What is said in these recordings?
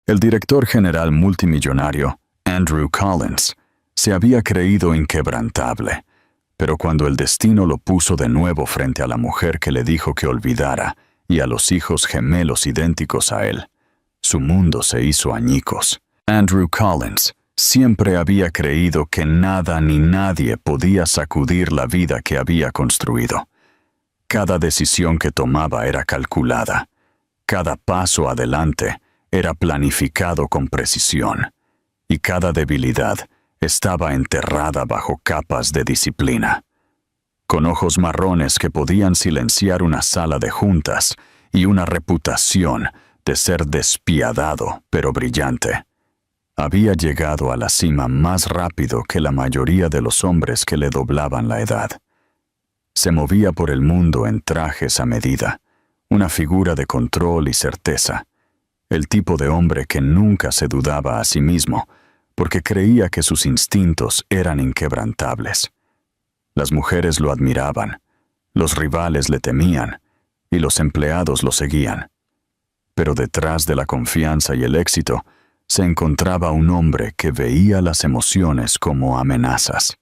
El director general multimillonario, Andrew Collins, se había creído inquebrantable, pero cuando el destino lo puso de nuevo frente a la mujer que le dijo que olvidara y a los hijos gemelos idénticos a él, su mundo se hizo añicos. Andrew Collins siempre había creído que nada ni nadie podía sacudir la vida que había construido. Cada decisión que tomaba era calculada. Cada paso adelante era planificado con precisión. Y cada debilidad estaba enterrada bajo capas de disciplina. Con ojos marrones que podían silenciar una sala de juntas y una reputación de ser despiadado pero brillante, había llegado a la cima más rápido que la mayoría de los hombres que le doblaban la edad. Se movía por el mundo en trajes a medida, una figura de control y certeza, el tipo de hombre que nunca se dudaba a sí mismo, porque creía que sus instintos eran inquebrantables. Las mujeres lo admiraban, los rivales le temían, y los empleados lo seguían. Pero detrás de la confianza y el éxito, se encontraba un hombre que veía las emociones como amenazas,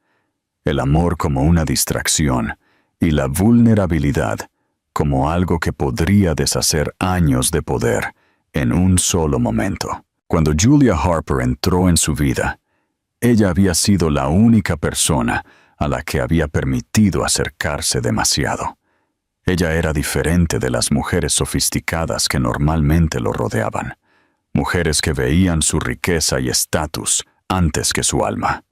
el amor como una distracción y la vulnerabilidad como algo que podría deshacer años de poder en un solo momento. Cuando Julia Harper entró en su vida, ella había sido la única persona a la que había permitido acercarse demasiado. Ella era diferente de las mujeres sofisticadas que normalmente lo rodeaban. Mujeres que veían su riqueza y estatus antes que su alma.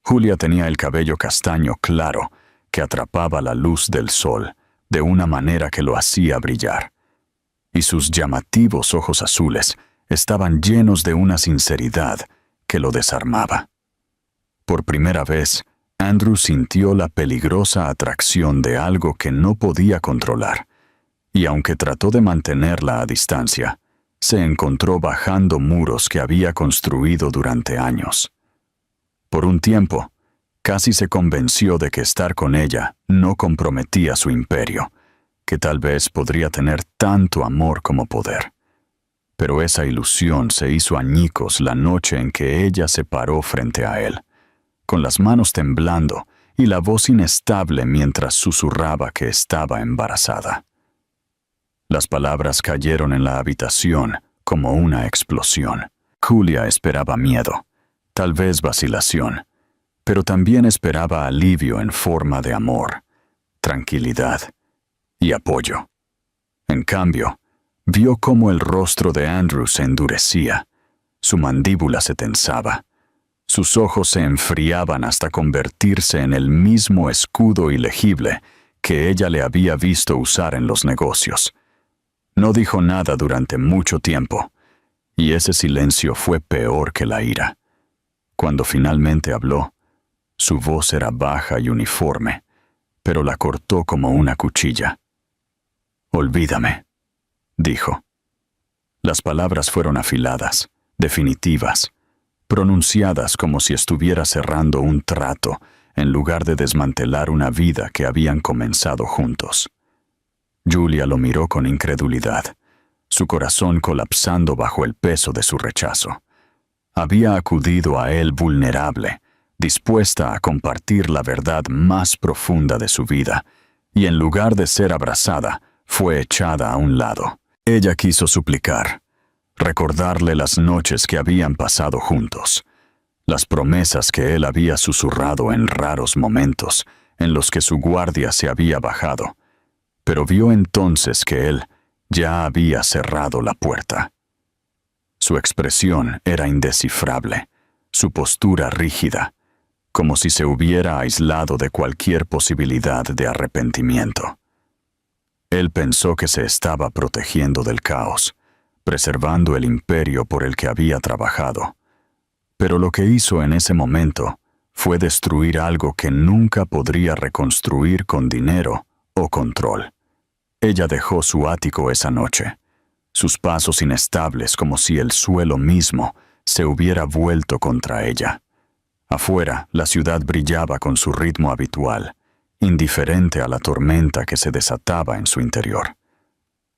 Julia tenía el cabello castaño claro que atrapaba la luz del sol de una manera que lo hacía brillar. Y sus llamativos ojos azules estaban llenos de una sinceridad que lo desarmaba. Por primera vez, Andrew sintió la peligrosa atracción de algo que no podía controlar, y aunque trató de mantenerla a distancia, se encontró bajando muros que había construido durante años. Por un tiempo, casi se convenció de que estar con ella no comprometía su imperio, que tal vez podría tener tanto amor como poder. Pero esa ilusión se hizo añicos la noche en que ella se paró frente a él, con las manos temblando y la voz inestable mientras susurraba que estaba embarazada. Las palabras cayeron en la habitación como una explosión. Julia esperaba miedo, tal vez vacilación, pero también esperaba alivio en forma de amor, tranquilidad y apoyo. En cambio, vio cómo el rostro de Andrew se endurecía, su mandíbula se tensaba, sus ojos se enfriaban hasta convertirse en el mismo escudo ilegible que ella le había visto usar en los negocios. No dijo nada durante mucho tiempo, y ese silencio fue peor que la ira. Cuando finalmente habló, su voz era baja y uniforme, pero la cortó como una cuchilla. «Olvídame», dijo. Las palabras fueron afiladas, definitivas, pronunciadas como si estuviera cerrando un trato en lugar de desmantelar una vida que habían comenzado juntos. Julia lo miró con incredulidad, su corazón colapsando bajo el peso de su rechazo. Había acudido a él vulnerable, dispuesta a compartir la verdad más profunda de su vida, y en lugar de ser abrazada, fue echada a un lado. Ella quiso suplicar, recordarle las noches que habían pasado juntos, las promesas que él había susurrado en raros momentos en los que su guardia se había bajado, pero vio entonces que él ya había cerrado la puerta. Su expresión era indescifrable, su postura rígida, como si se hubiera aislado de cualquier posibilidad de arrepentimiento. Él pensó que se estaba protegiendo del caos, preservando el imperio por el que había trabajado. Pero lo que hizo en ese momento fue destruir algo que nunca podría reconstruir con dinero o control. Ella dejó su ático esa noche, sus pasos inestables como si el suelo mismo se hubiera vuelto contra ella. Afuera, la ciudad brillaba con su ritmo habitual, indiferente a la tormenta que se desataba en su interior.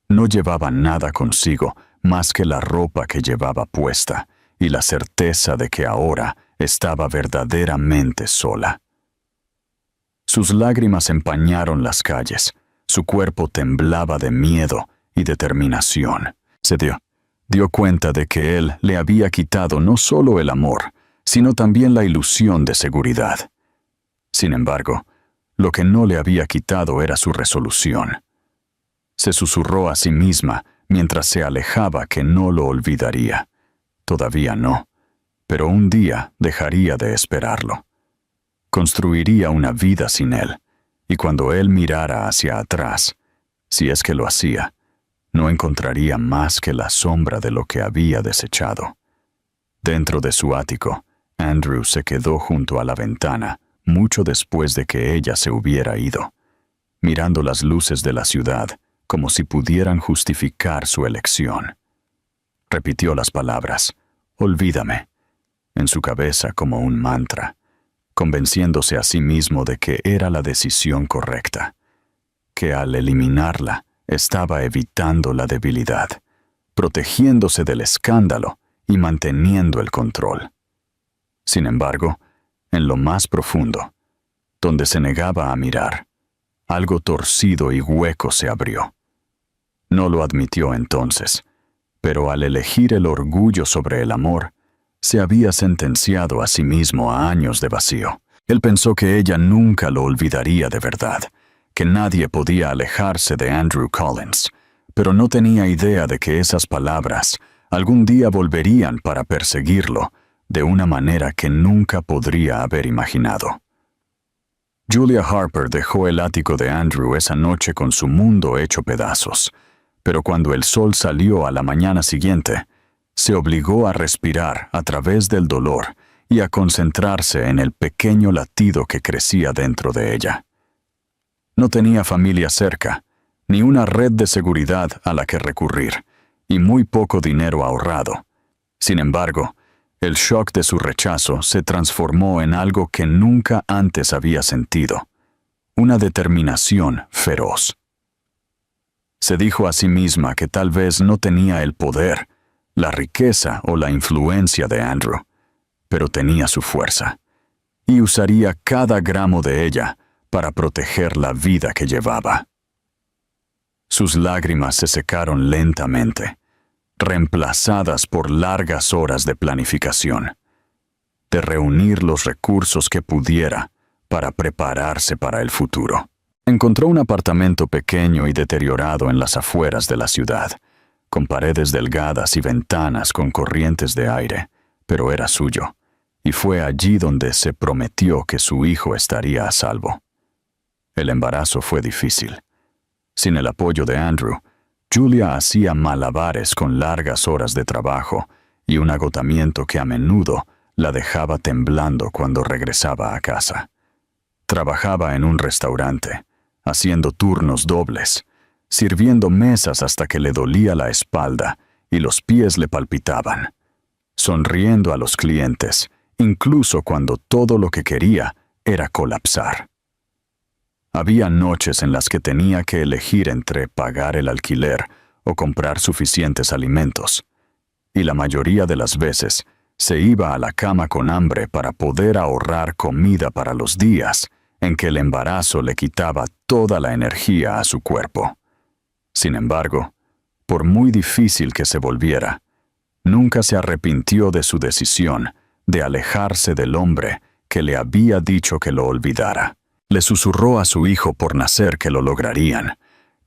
No llevaba nada consigo más que la ropa que llevaba puesta y la certeza de que ahora estaba verdaderamente sola. Sus lágrimas empañaron las calles, su cuerpo temblaba de miedo y determinación. Se dio cuenta de que él le había quitado no solo el amor, sino también la ilusión de seguridad. Sin embargo, lo que no le había quitado era su resolución. Se susurró a sí misma mientras se alejaba que no lo olvidaría. Todavía no, pero un día dejaría de esperarlo. Construiría una vida sin él, y cuando él mirara hacia atrás, si es que lo hacía, no encontraría más que la sombra de lo que había desechado. Dentro de su ático, Andrew se quedó junto a la ventana mucho después de que ella se hubiera ido, mirando las luces de la ciudad como si pudieran justificar su elección. Repitió las palabras, «Olvídame», en su cabeza como un mantra, convenciéndose a sí mismo de que era la decisión correcta, que al eliminarla estaba evitando la debilidad, protegiéndose del escándalo y manteniendo el control. Sin embargo, en lo más profundo, donde se negaba a mirar, algo torcido y hueco se abrió. No lo admitió entonces, pero al elegir el orgullo sobre el amor, se había sentenciado a sí mismo a años de vacío. Él pensó que ella nunca lo olvidaría de verdad, que nadie podía alejarse de Andrew Collins, pero no tenía idea de que esas palabras algún día volverían para perseguirlo de una manera que nunca podría haber imaginado. Julia Harper dejó el ático de Andrew esa noche con su mundo hecho pedazos, pero cuando el sol salió a la mañana siguiente, se obligó a respirar a través del dolor y a concentrarse en el pequeño latido que crecía dentro de ella. No tenía familia cerca, ni una red de seguridad a la que recurrir, y muy poco dinero ahorrado. Sin embargo, el shock de su rechazo se transformó en algo que nunca antes había sentido, una determinación feroz. Se dijo a sí misma que tal vez no tenía el poder, la riqueza o la influencia de Andrew, pero tenía su fuerza, y usaría cada gramo de ella para proteger la vida que llevaba. Sus lágrimas se secaron lentamente, reemplazadas por largas horas de planificación, de reunir los recursos que pudiera para prepararse para el futuro. Encontró un apartamento pequeño y deteriorado en las afueras de la ciudad, con paredes delgadas y ventanas con corrientes de aire, pero era suyo, y fue allí donde se prometió que su hijo estaría a salvo. El embarazo fue difícil. Sin el apoyo de Andrew, Julia hacía malabares con largas horas de trabajo y un agotamiento que a menudo la dejaba temblando cuando regresaba a casa. Trabajaba en un restaurante, haciendo turnos dobles, sirviendo mesas hasta que le dolía la espalda y los pies le palpitaban, sonriendo a los clientes, incluso cuando todo lo que quería era colapsar. Había noches en las que tenía que elegir entre pagar el alquiler o comprar suficientes alimentos, y la mayoría de las veces se iba a la cama con hambre para poder ahorrar comida para los días en que el embarazo le quitaba toda la energía a su cuerpo. Sin embargo, por muy difícil que se volviera, nunca se arrepintió de su decisión de alejarse del hombre que le había dicho que lo olvidara. Le susurró a su hijo por nacer que lo lograrían,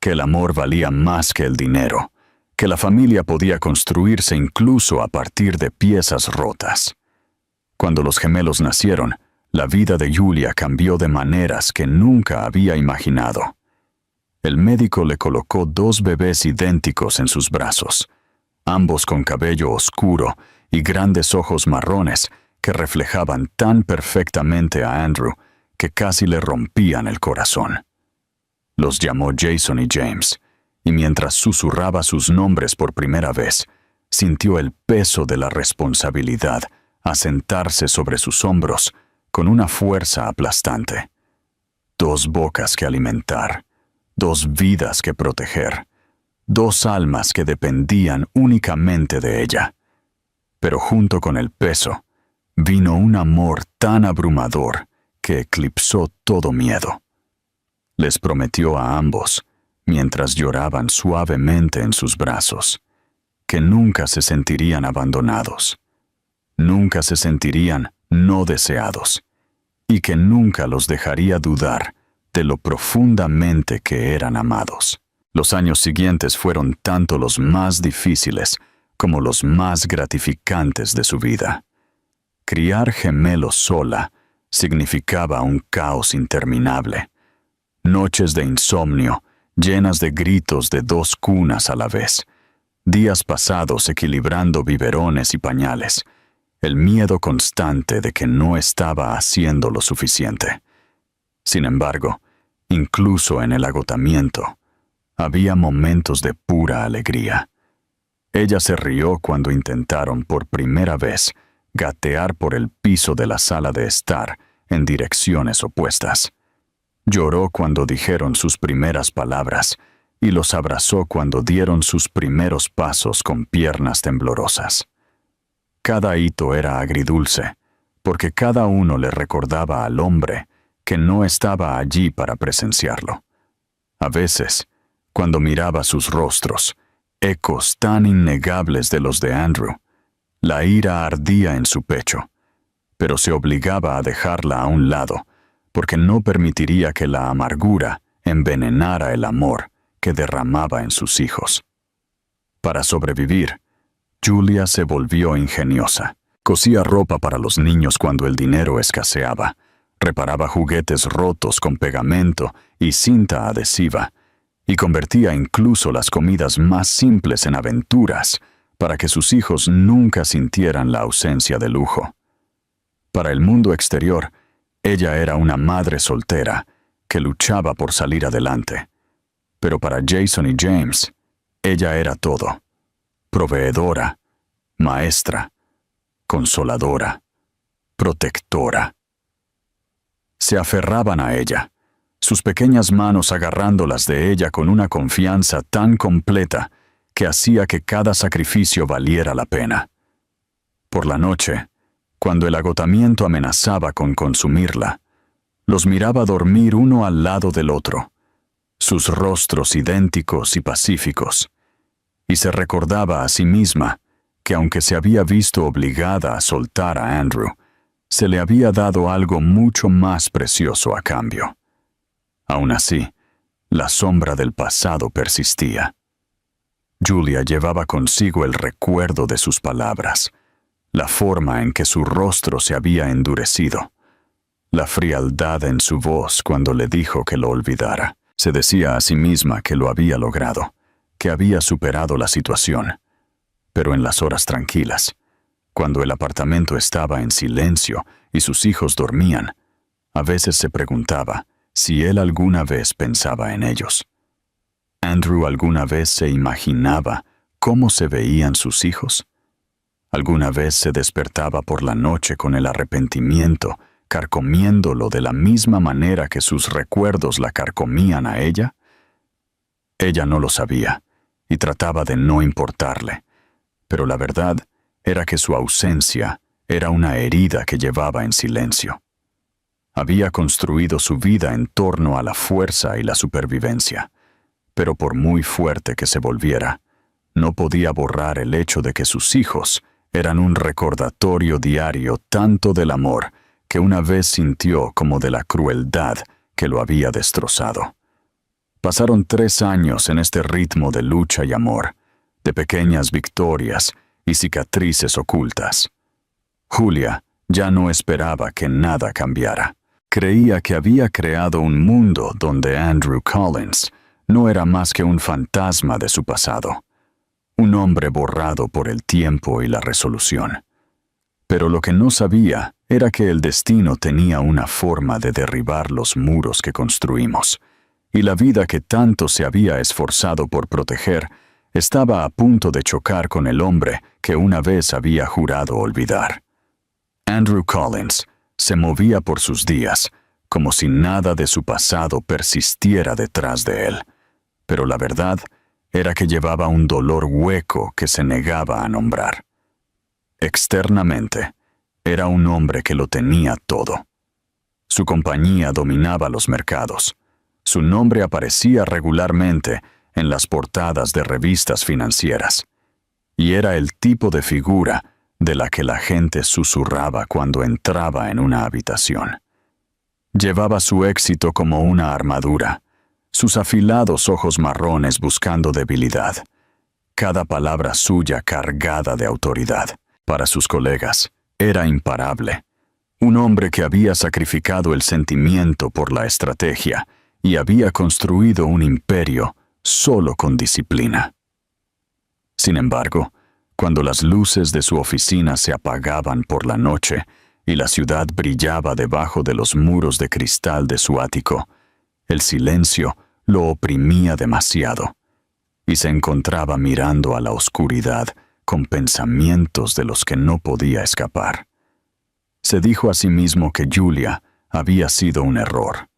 que el amor valía más que el dinero, que la familia podía construirse incluso a partir de piezas rotas. Cuando los gemelos nacieron, la vida de Julia cambió de maneras que nunca había imaginado. El médico le colocó 2 bebés idénticos en sus brazos, ambos con cabello oscuro y grandes ojos marrones que reflejaban tan perfectamente a Andrew que casi le rompían el corazón. Los llamó Jason y James, y mientras susurraba sus nombres por primera vez, sintió el peso de la responsabilidad asentarse sobre sus hombros con una fuerza aplastante. 2 bocas que alimentar, 2 vidas que proteger, 2 almas que dependían únicamente de ella. Pero junto con el peso, vino un amor tan abrumador que eclipsó todo miedo. Les prometió a ambos, mientras lloraban suavemente en sus brazos, que nunca se sentirían abandonados, nunca se sentirían no deseados, y que nunca los dejaría dudar de lo profundamente que eran amados. Los años siguientes fueron tanto los más difíciles como los más gratificantes de su vida. Criar gemelos sola significaba un caos interminable. Noches de insomnio, llenas de gritos de 2 cunas a la vez. Días pasados equilibrando biberones y pañales. El miedo constante de que no estaba haciendo lo suficiente. Sin embargo, incluso en el agotamiento, había momentos de pura alegría. Ella se rió cuando intentaron por primera vez gatear por el piso de la sala de estar en direcciones opuestas. Lloró cuando dijeron sus primeras palabras y los abrazó cuando dieron sus primeros pasos con piernas temblorosas. Cada hito era agridulce, porque cada uno le recordaba al hombre que no estaba allí para presenciarlo. A veces, cuando miraba sus rostros, ecos tan innegables de los de Andrew, la ira ardía en su pecho, pero se obligaba a dejarla a un lado, porque no permitiría que la amargura envenenara el amor que derramaba en sus hijos. Para sobrevivir, Julia se volvió ingeniosa. Cosía ropa para los niños cuando el dinero escaseaba, reparaba juguetes rotos con pegamento y cinta adhesiva, y convertía incluso las comidas más simples en aventuras para que sus hijos nunca sintieran la ausencia de lujo. Para el mundo exterior, ella era una madre soltera que luchaba por salir adelante. Pero para Jason y James, ella era todo: proveedora, maestra, consoladora, protectora. Se aferraban a ella, sus pequeñas manos agarrándolas de ella con una confianza tan completa que hacía que cada sacrificio valiera la pena. Por la noche, cuando el agotamiento amenazaba con consumirla, los miraba dormir uno al lado del otro, sus rostros idénticos y pacíficos, y se recordaba a sí misma que aunque se había visto obligada a soltar a Andrew, se le había dado algo mucho más precioso a cambio. Aún así, la sombra del pasado persistía. Julia llevaba consigo el recuerdo de sus palabras, la forma en que su rostro se había endurecido, la frialdad en su voz cuando le dijo que lo olvidara. Se decía a sí misma que lo había logrado, que había superado la situación. Pero en las horas tranquilas, cuando el apartamento estaba en silencio y sus hijos dormían, a veces se preguntaba si él alguna vez pensaba en ellos. ¿Andrew alguna vez se imaginaba cómo se veían sus hijos? ¿Alguna vez se despertaba por la noche con el arrepentimiento, carcomiéndolo de la misma manera que sus recuerdos la carcomían a ella? Ella no lo sabía y trataba de no importarle, pero la verdad era que su ausencia era una herida que llevaba en silencio. Había construido su vida en torno a la fuerza y la supervivencia, pero por muy fuerte que se volviera, no podía borrar el hecho de que sus hijos eran un recordatorio diario tanto del amor que una vez sintió como de la crueldad que lo había destrozado. Pasaron 3 años en este ritmo de lucha y amor, de pequeñas victorias y cicatrices ocultas. Julia ya no esperaba que nada cambiara. Creía que había creado un mundo donde Andrew Collins no era más que un fantasma de su pasado, un hombre borrado por el tiempo y la resolución. Pero lo que no sabía era que el destino tenía una forma de derribar los muros que construimos, y la vida que tanto se había esforzado por proteger estaba a punto de chocar con el hombre que una vez había jurado olvidar. Andrew Collins se movía por sus días, como si nada de su pasado persistiera detrás de él, pero la verdad era que llevaba un dolor hueco que se negaba a nombrar. Externamente, era un hombre que lo tenía todo. Su compañía dominaba los mercados. Su nombre aparecía regularmente en las portadas de revistas financieras. Y era el tipo de figura de la que la gente susurraba cuando entraba en una habitación. Llevaba su éxito como una armadura, sus afilados ojos marrones buscando debilidad, cada palabra suya cargada de autoridad. Para sus colegas, era imparable. Un hombre que había sacrificado el sentimiento por la estrategia y había construido un imperio solo con disciplina. Sin embargo, cuando las luces de su oficina se apagaban por la noche y la ciudad brillaba debajo de los muros de cristal de su ático, el silencio lo oprimía demasiado y se encontraba mirando a la oscuridad con pensamientos de los que no podía escapar. Se dijo a sí mismo que Julia había sido un error,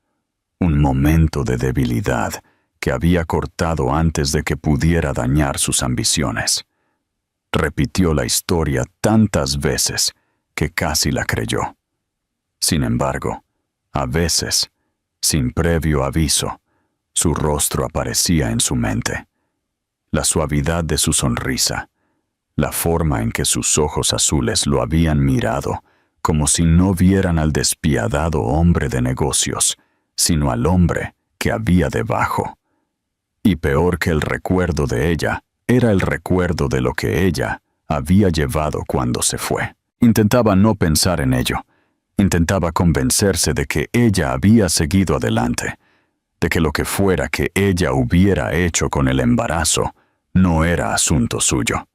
un momento de debilidad que había cortado antes de que pudiera dañar sus ambiciones. Repitió la historia tantas veces que casi la creyó. Sin embargo, a veces, sin previo aviso, su rostro aparecía en su mente. La suavidad de su sonrisa, la forma en que sus ojos azules lo habían mirado, como si no vieran al despiadado hombre de negocios, sino al hombre que había debajo. Y peor que el recuerdo de ella, era el recuerdo de lo que ella había llevado cuando se fue. Intentaba no pensar en ello. Intentaba convencerse de que ella había seguido adelante, de que lo que fuera que ella hubiera hecho con el embarazo no era asunto suyo.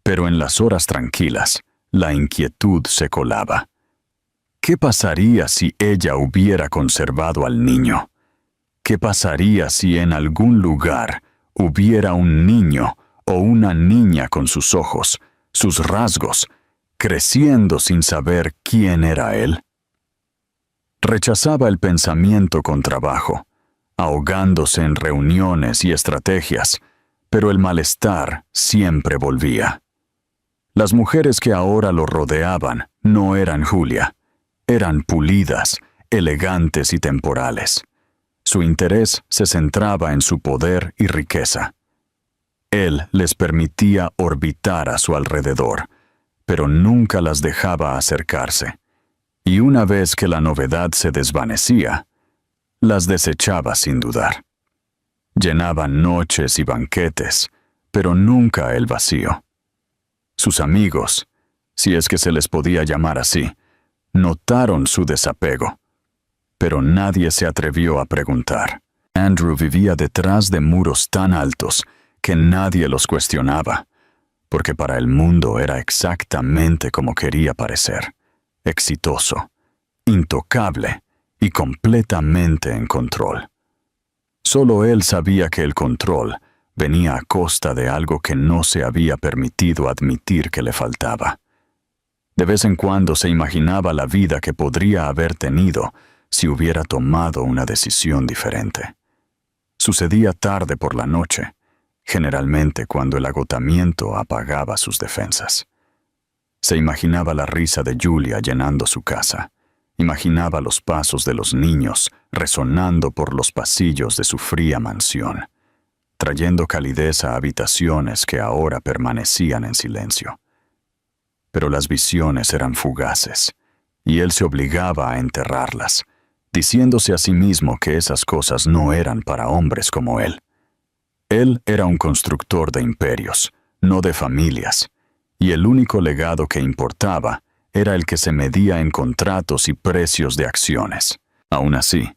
Pero en las horas tranquilas, la inquietud se colaba. ¿Qué pasaría si ella hubiera conservado al niño? ¿Qué pasaría si en algún lugar hubiera un niño o una niña con sus ojos, sus rasgos, creciendo sin saber quién era él? Rechazaba el pensamiento con trabajo, ahogándose en reuniones y estrategias, pero el malestar siempre volvía. Las mujeres que ahora lo rodeaban no eran Julia, eran pulidas, elegantes y temporales. Su interés se centraba en su poder y riqueza. Él les permitía orbitar a su alrededor, pero nunca las dejaba acercarse. Y una vez que la novedad se desvanecía, las desechaba sin dudar. Llenaban noches y banquetes, pero nunca el vacío. Sus amigos, si es que se les podía llamar así, notaron su desapego, pero nadie se atrevió a preguntar. Andrew vivía detrás de muros tan altos que nadie los cuestionaba, porque para el mundo era exactamente como quería parecer, exitoso, intocable y completamente en control. Solo él sabía que el control venía a costa de algo que no se había permitido admitir que le faltaba. De vez en cuando se imaginaba la vida que podría haber tenido si hubiera tomado una decisión diferente. Sucedía tarde por la noche, generalmente cuando el agotamiento apagaba sus defensas. Se imaginaba la risa de Julia llenando su casa. Imaginaba los pasos de los niños resonando por los pasillos de su fría mansión, trayendo calidez a habitaciones que ahora permanecían en silencio. Pero las visiones eran fugaces, y él se obligaba a enterrarlas, diciéndose a sí mismo que esas cosas no eran para hombres como él. Él era un constructor de imperios, no de familias, y el único legado que importaba era el que se medía en contratos y precios de acciones. Aún así,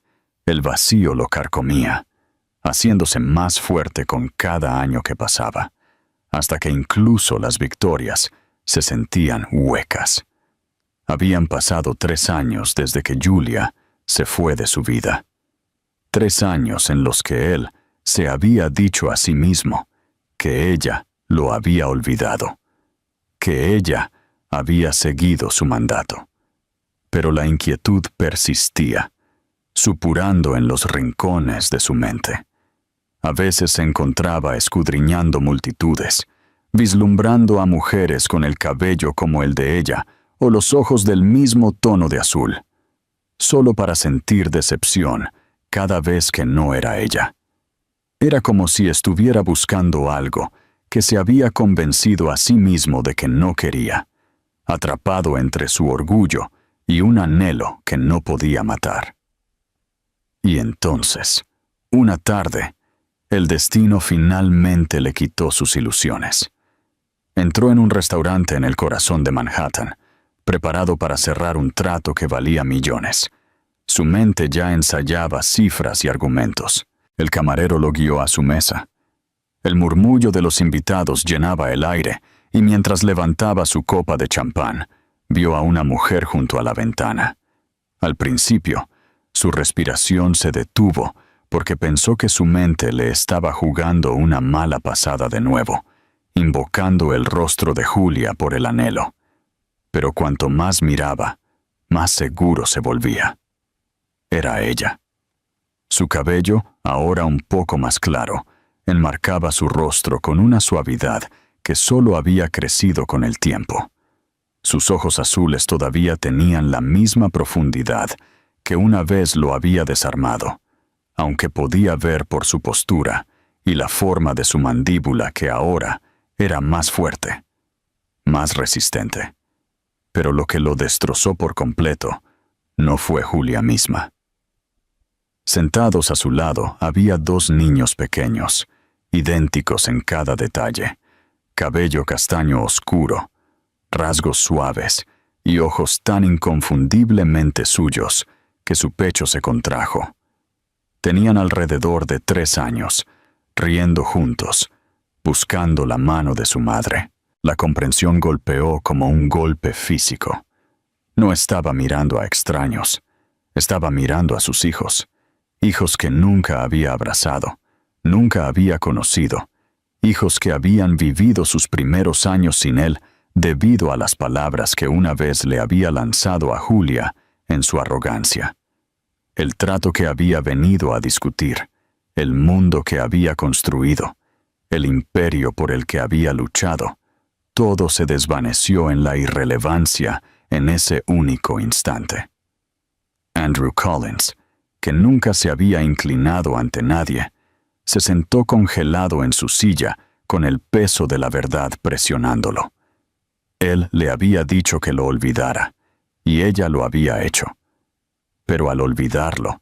el vacío lo carcomía, haciéndose más fuerte con cada año que pasaba, hasta que incluso las victorias se sentían huecas. Habían pasado 3 años desde que Julia se fue de su vida. 3 años en los que él se había dicho a sí mismo que ella lo había olvidado, que ella había seguido su mandato. Pero la inquietud persistía, supurando en los rincones de su mente. A veces se encontraba escudriñando multitudes, vislumbrando a mujeres con el cabello como el de ella o los ojos del mismo tono de azul, solo para sentir decepción cada vez que no era ella. Era como si estuviera buscando algo que se había convencido a sí mismo de que no quería, atrapado entre su orgullo y un anhelo que no podía matar. Y entonces, una tarde, el destino finalmente le quitó sus ilusiones. Entró en un restaurante en el corazón de Manhattan, preparado para cerrar un trato que valía millones. Su mente ya ensayaba cifras y argumentos. El camarero lo guió a su mesa. El murmullo de los invitados llenaba el aire, y mientras levantaba su copa de champán, vio a una mujer junto a la ventana. Al principio, su respiración se detuvo porque pensó que su mente le estaba jugando una mala pasada de nuevo, invocando el rostro de Julia por el anhelo. Pero cuanto más miraba, más seguro se volvía. Era ella. Su cabello, ahora un poco más claro, enmarcaba su rostro con una suavidad que solo había crecido con el tiempo. Sus ojos azules todavía tenían la misma profundidad que una vez lo había desarmado, aunque podía ver por su postura y la forma de su mandíbula que ahora era más fuerte, más resistente. Pero lo que lo destrozó por completo no fue Julia misma. Sentados a su lado había dos niños pequeños, idénticos en cada detalle, cabello castaño oscuro, rasgos suaves y ojos tan inconfundiblemente suyos que su pecho se contrajo. Tenían alrededor de 3 años, riendo juntos, buscando la mano de su madre. La comprensión golpeó como un golpe físico. No estaba mirando a extraños, estaba mirando a sus hijos, hijos que nunca había abrazado, nunca había conocido, hijos que habían vivido sus primeros años sin él debido a las palabras que una vez le había lanzado a Julia en su arrogancia. El trato que había venido a discutir, el mundo que había construido, el imperio por el que había luchado, todo se desvaneció en la irrelevancia en ese único instante. Andrew Collins, que nunca se había inclinado ante nadie, se sentó congelado en su silla con el peso de la verdad presionándolo. Él le había dicho que lo olvidara, y ella lo había hecho. Pero al olvidarlo,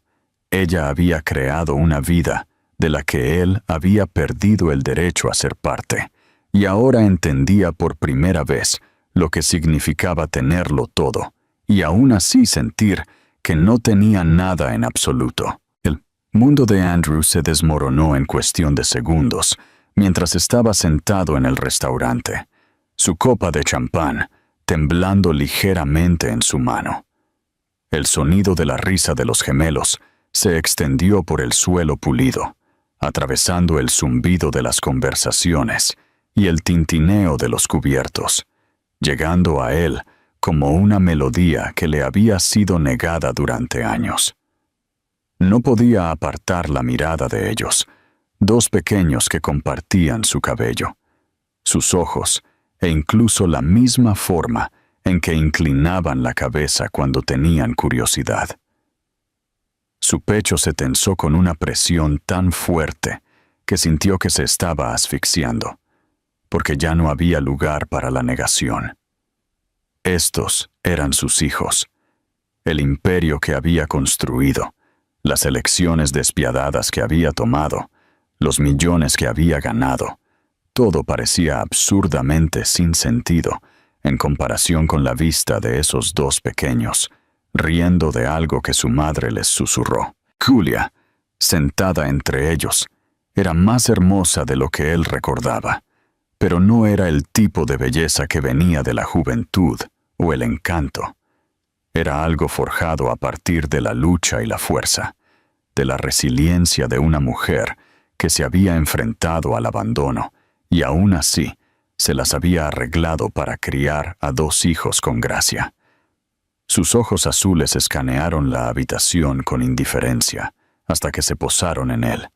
ella había creado una vida de la que él había perdido el derecho a ser parte, y ahora entendía por primera vez lo que significaba tenerlo todo, y aún así sentir que no tenía nada en absoluto. El mundo de Andrew se desmoronó en cuestión de segundos, mientras estaba sentado en el restaurante, su copa de champán temblando ligeramente en su mano. El sonido de la risa de los gemelos se extendió por el suelo pulido, atravesando el zumbido de las conversaciones y el tintineo de los cubiertos, llegando a él como una melodía que le había sido negada durante años. No podía apartar la mirada de ellos, dos pequeños que compartían su cabello, sus ojos e incluso la misma forma en que inclinaban la cabeza cuando tenían curiosidad. Su pecho se tensó con una presión tan fuerte que sintió que se estaba asfixiando, porque ya no había lugar para la negación. Estos eran sus hijos, el imperio que había construido, las elecciones despiadadas que había tomado, los millones que había ganado. Todo parecía absurdamente sin sentido en comparación con la vista de esos dos pequeños, riendo de algo que su madre les susurró. Julia, sentada entre ellos, era más hermosa de lo que él recordaba, pero no era el tipo de belleza que venía de la juventud o el encanto. Era algo forjado a partir de la lucha y la fuerza, de la resiliencia de una mujer que se había enfrentado al abandono y aún así se las había arreglado para criar a 2 hijos con gracia. Sus ojos azules escanearon la habitación con indiferencia hasta que se posaron en él,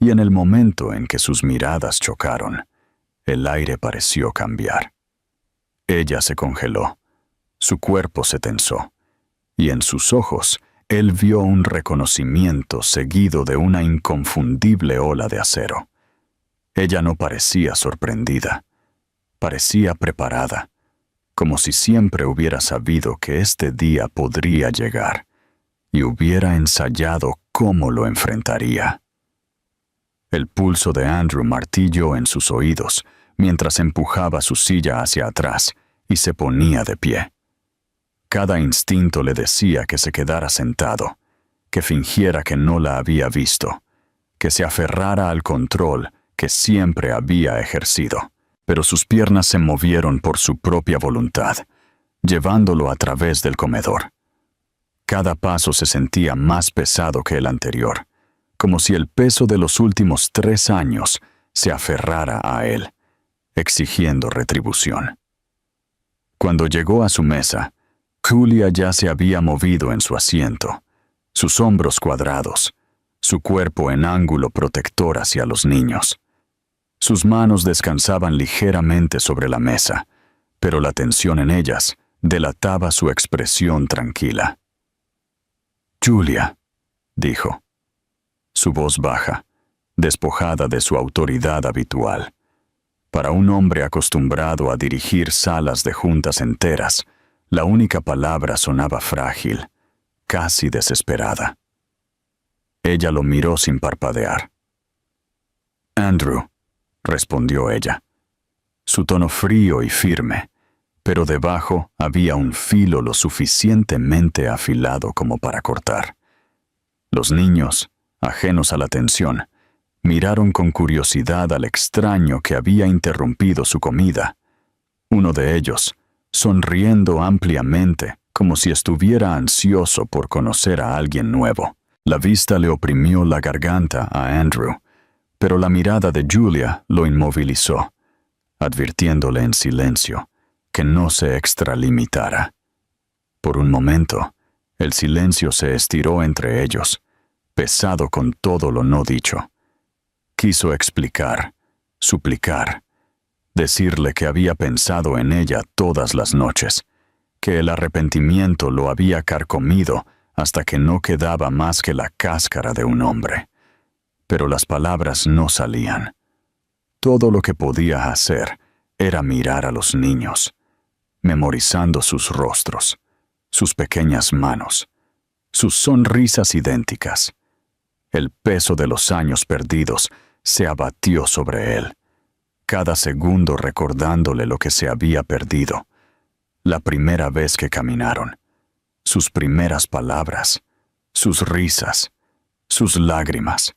y en el momento en que sus miradas chocaron, el aire pareció cambiar. Ella se congeló, su cuerpo se tensó, y en sus ojos él vio un reconocimiento seguido de una inconfundible ola de acero. Ella no parecía sorprendida, parecía preparada, como si siempre hubiera sabido que este día podría llegar y hubiera ensayado cómo lo enfrentaría. El pulso de Andrew martilló en sus oídos mientras empujaba su silla hacia atrás y se ponía de pie. Cada instinto le decía que se quedara sentado, que fingiera que no la había visto, que se aferrara al control que siempre había ejercido, pero sus piernas se movieron por su propia voluntad, llevándolo a través del comedor. Cada paso se sentía más pesado que el anterior, como si el peso de los últimos 3 años se aferrara a él, exigiendo retribución. Cuando llegó a su mesa, Julia ya se había movido en su asiento, sus hombros cuadrados, su cuerpo en ángulo protector hacia los niños. Sus manos descansaban ligeramente sobre la mesa, pero la tensión en ellas delataba su expresión tranquila. «Julia», dijo. Su voz baja, despojada de su autoridad habitual. Para un hombre acostumbrado a dirigir salas de juntas enteras, la única palabra sonaba frágil, casi desesperada. Ella lo miró sin parpadear. «Andrew», respondió ella. Su tono frío y firme, pero debajo había un filo lo suficientemente afilado como para cortar. Los niños, ajenos a la tensión, miraron con curiosidad al extraño que había interrumpido su comida. Uno de ellos, sonriendo ampliamente, como si estuviera ansioso por conocer a alguien nuevo. La vista le oprimió la garganta a Andrew, pero la mirada de Julia lo inmovilizó, advirtiéndole en silencio que no se extralimitara. Por un momento, el silencio se estiró entre ellos, pesado con todo lo no dicho. Quiso explicar, suplicar, decirle que había pensado en ella todas las noches, que el arrepentimiento lo había carcomido hasta que no quedaba más que la cáscara de un hombre. Pero las palabras no salían. Todo lo que podía hacer era mirar a los niños, memorizando sus rostros, sus pequeñas manos, sus sonrisas idénticas. El peso de los años perdidos se abatió sobre él, cada segundo recordándole lo que se había perdido, la primera vez que caminaron, sus primeras palabras, sus risas, sus lágrimas.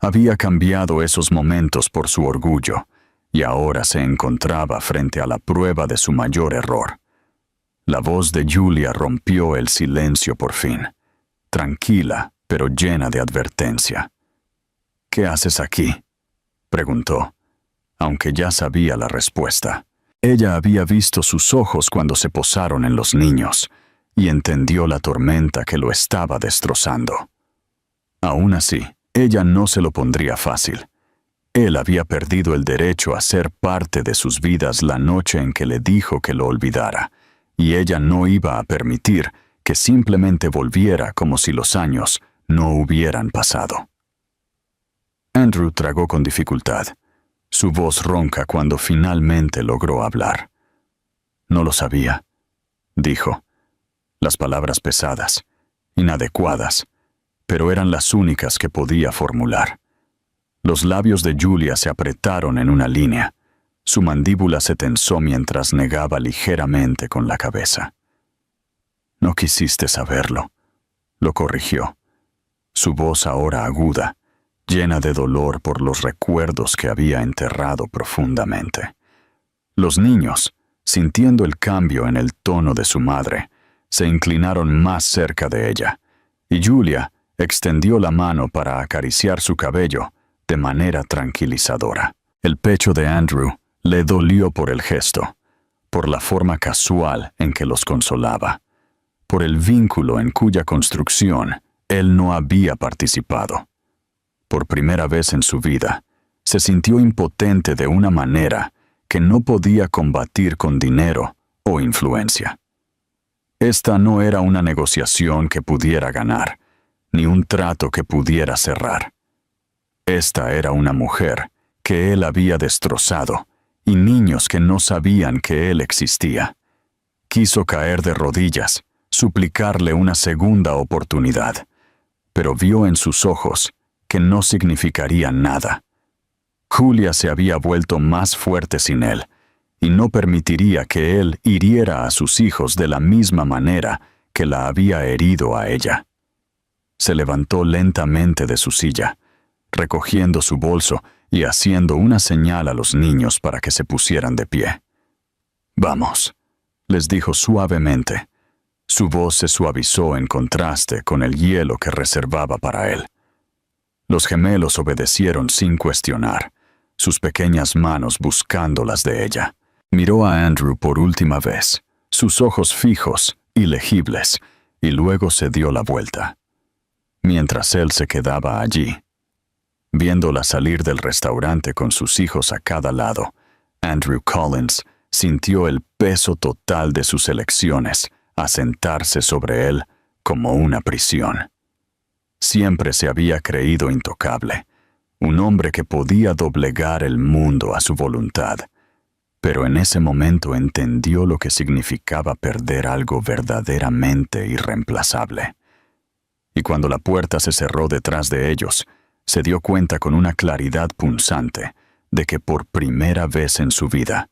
Había cambiado esos momentos por su orgullo, y ahora se encontraba frente a la prueba de su mayor error. La voz de Julia rompió el silencio por fin, tranquila pero llena de advertencia. «¿Qué haces aquí?», preguntó, aunque ya sabía la respuesta. Ella había visto sus ojos cuando se posaron en los niños, y entendió la tormenta que lo estaba destrozando. Aún así, ella no se lo pondría fácil. Él había perdido el derecho a ser parte de sus vidas la noche en que le dijo que lo olvidara, y ella no iba a permitir que simplemente volviera como si los años no hubieran pasado. Andrew tragó con dificultad, su voz ronca cuando finalmente logró hablar. «No lo sabía», dijo. Las palabras pesadas, inadecuadas, pero eran las únicas que podía formular. Los labios de Julia se apretaron en una línea. Su mandíbula se tensó mientras negaba ligeramente con la cabeza. «No quisiste saberlo», lo corrigió. Su voz ahora aguda, llena de dolor por los recuerdos que había enterrado profundamente. Los niños, sintiendo el cambio en el tono de su madre, se inclinaron más cerca de ella, y Julia extendió la mano para acariciar su cabello de manera tranquilizadora. El pecho de Andrew le dolió por el gesto, por la forma casual en que los consolaba, por el vínculo en cuya construcción él no había participado. Por primera vez en su vida, se sintió impotente de una manera que no podía combatir con dinero o influencia. Esta no era una negociación que pudiera ganar, ni un trato que pudiera cerrar. Esta era una mujer que él había destrozado y niños que no sabían que él existía. Quiso caer de rodillas, suplicarle una segunda oportunidad, pero vio en sus ojos que no significaría nada. Julia se había vuelto más fuerte sin él, y no permitiría que él hiriera a sus hijos de la misma manera que la había herido a ella. Se levantó lentamente de su silla, recogiendo su bolso y haciendo una señal a los niños para que se pusieran de pie. «Vamos», les dijo suavemente. Su voz se suavizó en contraste con el hielo que reservaba para él. Los gemelos obedecieron sin cuestionar, sus pequeñas manos buscando las de ella. Miró a Andrew por última vez, sus ojos fijos, ilegibles, y luego se dio la vuelta. Mientras él se quedaba allí, viéndola salir del restaurante con sus hijos a cada lado, Andrew Collins sintió el peso total de sus elecciones asentarse sobre él como una prisión. Siempre se había creído intocable, un hombre que podía doblegar el mundo a su voluntad, pero en ese momento entendió lo que significaba perder algo verdaderamente irreemplazable. Y cuando la puerta se cerró detrás de ellos, se dio cuenta con una claridad punzante de que por primera vez en su vida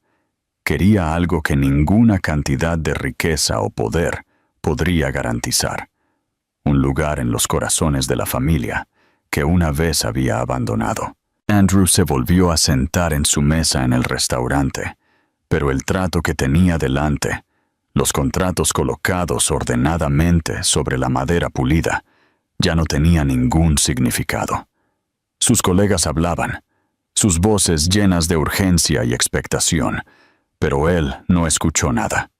quería algo que ninguna cantidad de riqueza o poder podría garantizar: un lugar en los corazones de la familia que una vez había abandonado. Andrew se volvió a sentar en su mesa en el restaurante, pero el trato que tenía delante, los contratos colocados ordenadamente sobre la madera pulida, ya no tenía ningún significado. Sus colegas hablaban, sus voces llenas de urgencia y expectación, pero él no escuchó nada.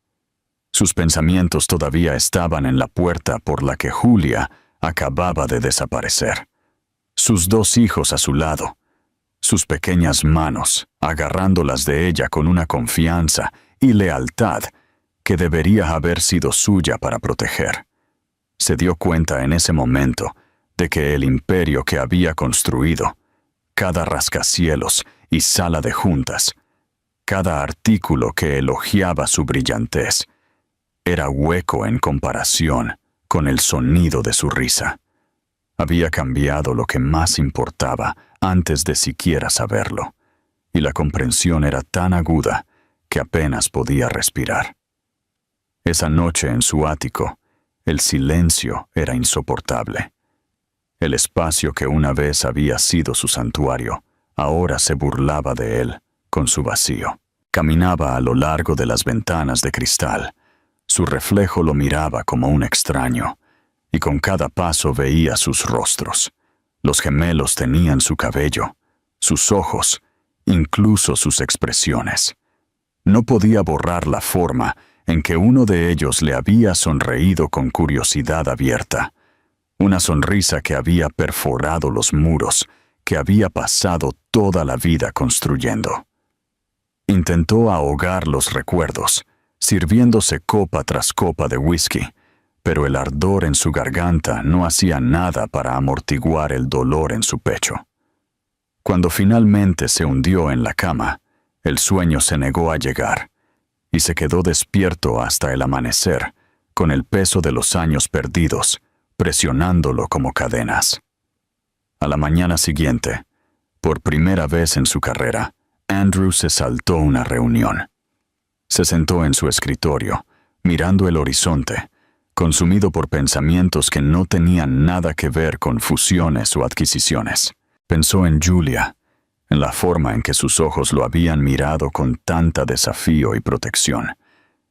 Sus pensamientos todavía estaban en la puerta por la que Julia acababa de desaparecer. Sus dos hijos a su lado, sus pequeñas manos agarrándolas de ella con una confianza y lealtad que debería haber sido suya para proteger. Se dio cuenta en ese momento de que el imperio que había construido, cada rascacielos y sala de juntas, cada artículo que elogiaba su brillantez, era hueco en comparación con el sonido de su risa. Había cambiado lo que más importaba antes de siquiera saberlo, y la comprensión era tan aguda que apenas podía respirar. Esa noche en su ático, el silencio era insoportable. El espacio que una vez había sido su santuario, ahora se burlaba de él con su vacío. Caminaba a lo largo de las ventanas de cristal. Su reflejo lo miraba como un extraño, y con cada paso veía sus rostros. Los gemelos tenían su cabello, sus ojos, incluso sus expresiones. No podía borrar la forma en que uno de ellos le había sonreído con curiosidad abierta, una sonrisa que había perforado los muros que había pasado toda la vida construyendo. Intentó ahogar los recuerdos, sirviéndose copa tras copa de whisky, pero el ardor en su garganta no hacía nada para amortiguar el dolor en su pecho. Cuando finalmente se hundió en la cama, el sueño se negó a llegar, y se quedó despierto hasta el amanecer, con el peso de los años perdidos, presionándolo como cadenas. A la mañana siguiente, por primera vez en su carrera, Andrew se saltó una reunión. Se sentó en su escritorio, mirando el horizonte, consumido por pensamientos que no tenían nada que ver con fusiones o adquisiciones. Pensó en Julia, en la forma en que sus ojos lo habían mirado con tanta desafío y protección,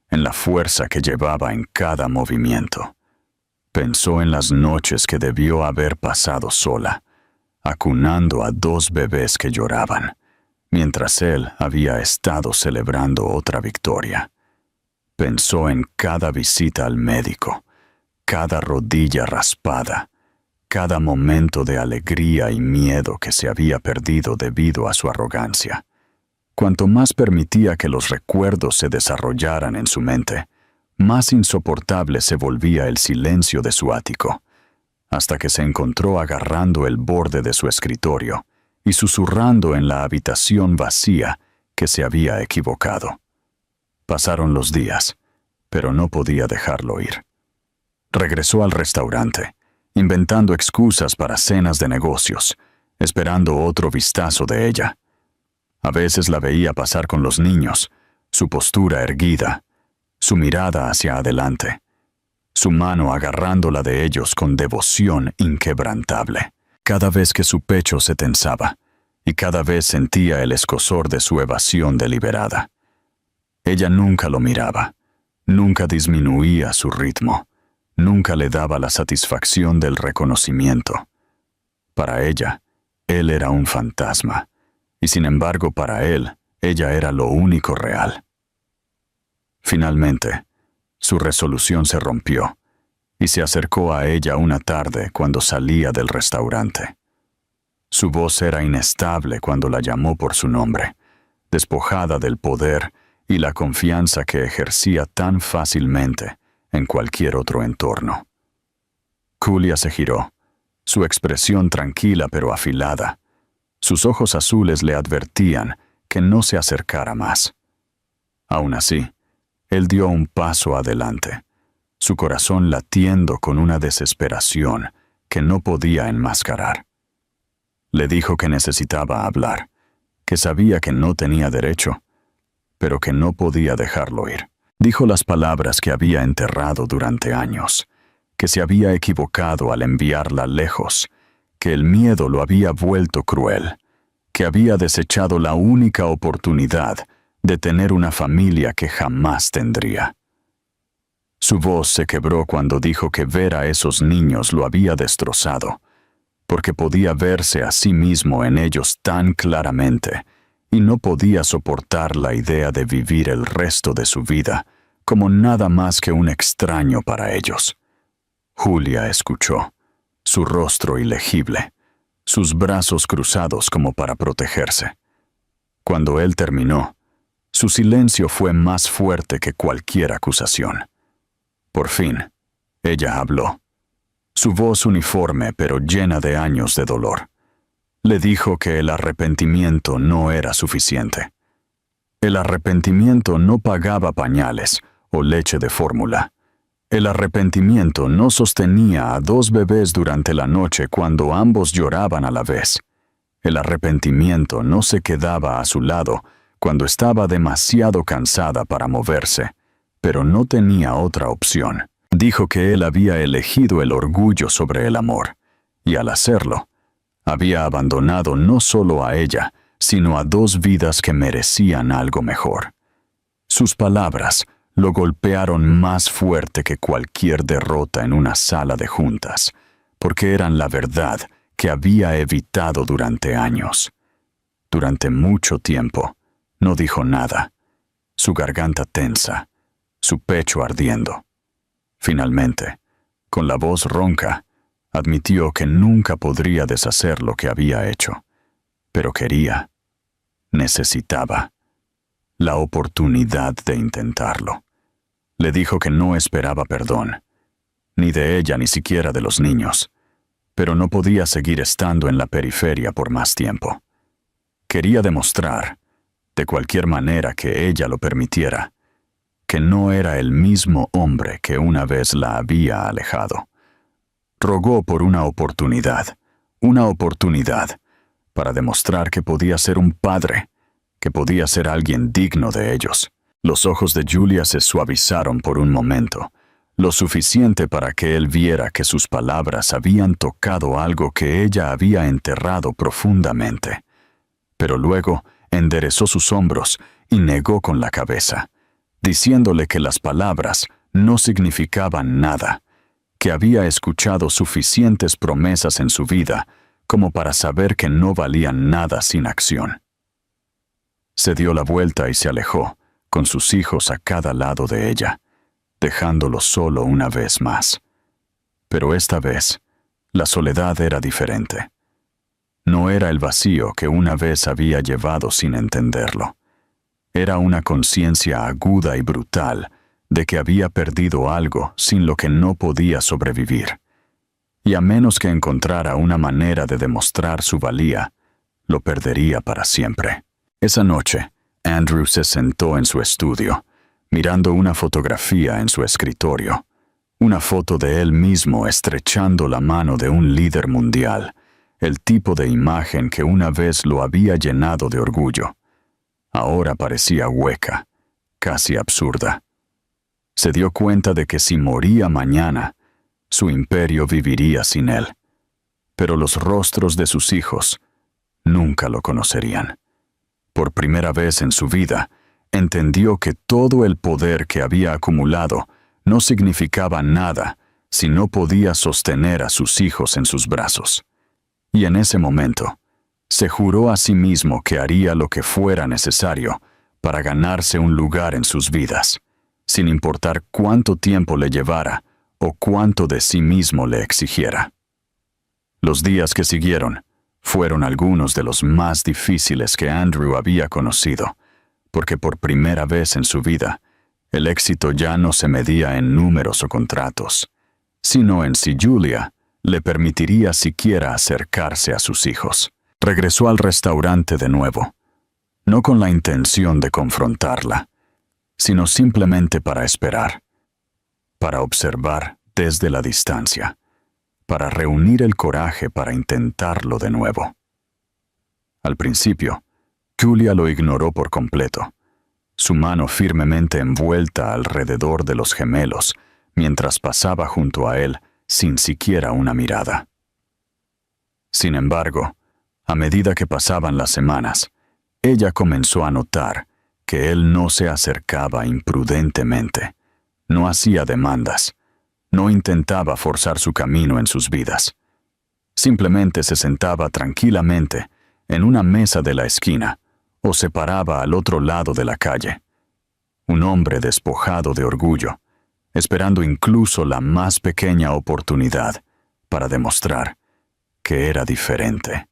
en la fuerza que llevaba en cada movimiento. Pensó en las noches que debió haber pasado sola, acunando a 2 bebés que lloraban, mientras él había estado celebrando otra victoria. Pensó en cada visita al médico, cada rodilla raspada, cada momento de alegría y miedo que se había perdido debido a su arrogancia. Cuanto más permitía que los recuerdos se desarrollaran en su mente, más insoportable se volvía el silencio de su ático, hasta que se encontró agarrando el borde de su escritorio y susurrando en la habitación vacía que se había equivocado. Pasaron los días, pero no podía dejarlo ir. Regresó al restaurante, inventando excusas para cenas de negocios, esperando otro vistazo de ella. A veces la veía pasar con los niños, su postura erguida, su mirada hacia adelante, su mano agarrando la de ellos con devoción inquebrantable. Cada vez que su pecho se tensaba, y cada vez sentía el escozor de su evasión deliberada. Ella nunca lo miraba, nunca disminuía su ritmo, nunca le daba la satisfacción del reconocimiento. Para ella, él era un fantasma, y sin embargo para él, ella era lo único real. Finalmente, su resolución se rompió, y se acercó a ella una tarde cuando salía del restaurante. Su voz era inestable cuando la llamó por su nombre, despojada del poder y la confianza que ejercía tan fácilmente en cualquier otro entorno. Julia se giró, su expresión tranquila pero afilada. Sus ojos azules le advertían que no se acercara más. Aún así, él dio un paso adelante, su corazón latiendo con una desesperación que no podía enmascarar. Le dijo que necesitaba hablar, que sabía que no tenía derecho, pero que no podía dejarlo ir. Dijo las palabras que había enterrado durante años, que se había equivocado al enviarla lejos, que el miedo lo había vuelto cruel, que había desechado la única oportunidad de tener una familia que jamás tendría. Su voz se quebró cuando dijo que ver a esos niños lo había destrozado, porque podía verse a sí mismo en ellos tan claramente, y no podía soportar la idea de vivir el resto de su vida como nada más que un extraño para ellos. Julia escuchó, su rostro ilegible, sus brazos cruzados como para protegerse. Cuando él terminó, su silencio fue más fuerte que cualquier acusación. Por fin, ella habló. Su voz uniforme pero llena de años de dolor. Le dijo que el arrepentimiento no era suficiente. El arrepentimiento no pagaba pañales o leche de fórmula. El arrepentimiento no sostenía a 2 bebés durante la noche cuando ambos lloraban a la vez. El arrepentimiento no se quedaba a su lado cuando estaba demasiado cansada para moverse, pero no tenía otra opción. Dijo que él había elegido el orgullo sobre el amor, y al hacerlo, había abandonado no solo a ella, sino a 2 vidas que merecían algo mejor. Sus palabras lo golpearon más fuerte que cualquier derrota en una sala de juntas, porque eran la verdad que había evitado durante años. Durante mucho tiempo, no dijo nada, su garganta tensa, su pecho ardiendo. Finalmente, con la voz ronca, admitió que nunca podría deshacer lo que había hecho, pero quería, necesitaba, la oportunidad de intentarlo. Le dijo que no esperaba perdón, ni de ella ni siquiera de los niños, pero no podía seguir estando en la periferia por más tiempo. Quería demostrar, de cualquier manera que ella lo permitiera, que no era el mismo hombre que una vez la había alejado. Rogó por una oportunidad para demostrar que podía ser un padre, que podía ser alguien digno de ellos. Los ojos de Julia se suavizaron por un momento, lo suficiente para que él viera que sus palabras habían tocado algo que ella había enterrado profundamente. Pero luego enderezó sus hombros y negó con la cabeza, diciéndole que las palabras no significaban nada, que había escuchado suficientes promesas en su vida como para saber que no valían nada sin acción. Se dio la vuelta y se alejó, con sus hijos a cada lado de ella, dejándolo solo una vez más. Pero esta vez, La soledad era diferente. No era el vacío que una vez había llevado sin entenderlo. Era una conciencia aguda y brutal de que había perdido algo sin lo que no podía sobrevivir. Y a menos que encontrara una manera de demostrar su valía, lo perdería para siempre. Esa noche, Andrew se sentó en su estudio, mirando una fotografía en su escritorio. Una foto de él mismo estrechando la mano de un líder mundial, el tipo de imagen que una vez lo había llenado de orgullo. Ahora parecía hueca, casi absurda. Se dio cuenta de que si moría mañana, su imperio viviría sin él. Pero los rostros de sus hijos nunca lo conocerían. Por primera vez en su vida, entendió que todo el poder que había acumulado no significaba nada si no podía sostener a sus hijos en sus brazos. Y en ese momento, se juró a sí mismo que haría lo que fuera necesario para ganarse un lugar en sus vidas, sin importar cuánto tiempo le llevara o cuánto de sí mismo le exigiera. Los días que siguieron fueron algunos de los más difíciles que Andrew había conocido, porque por primera vez en su vida, el éxito ya no se medía en números o contratos, sino en si Julia le permitiría siquiera acercarse a sus hijos. Regresó al restaurante de nuevo, no con la intención de confrontarla, sino simplemente para esperar, para observar desde la distancia, para reunir el coraje para intentarlo de nuevo. Al principio, Julia lo ignoró por completo, su mano firmemente envuelta alrededor de los gemelos, mientras pasaba junto a él sin siquiera una mirada. Sin embargo, a medida que pasaban las semanas, ella comenzó a notar que él no se acercaba imprudentemente, no hacía demandas, no intentaba forzar su camino en sus vidas. Simplemente se sentaba tranquilamente en una mesa de la esquina o se paraba al otro lado de la calle. Un hombre despojado de orgullo, esperando incluso la más pequeña oportunidad para demostrar que era diferente.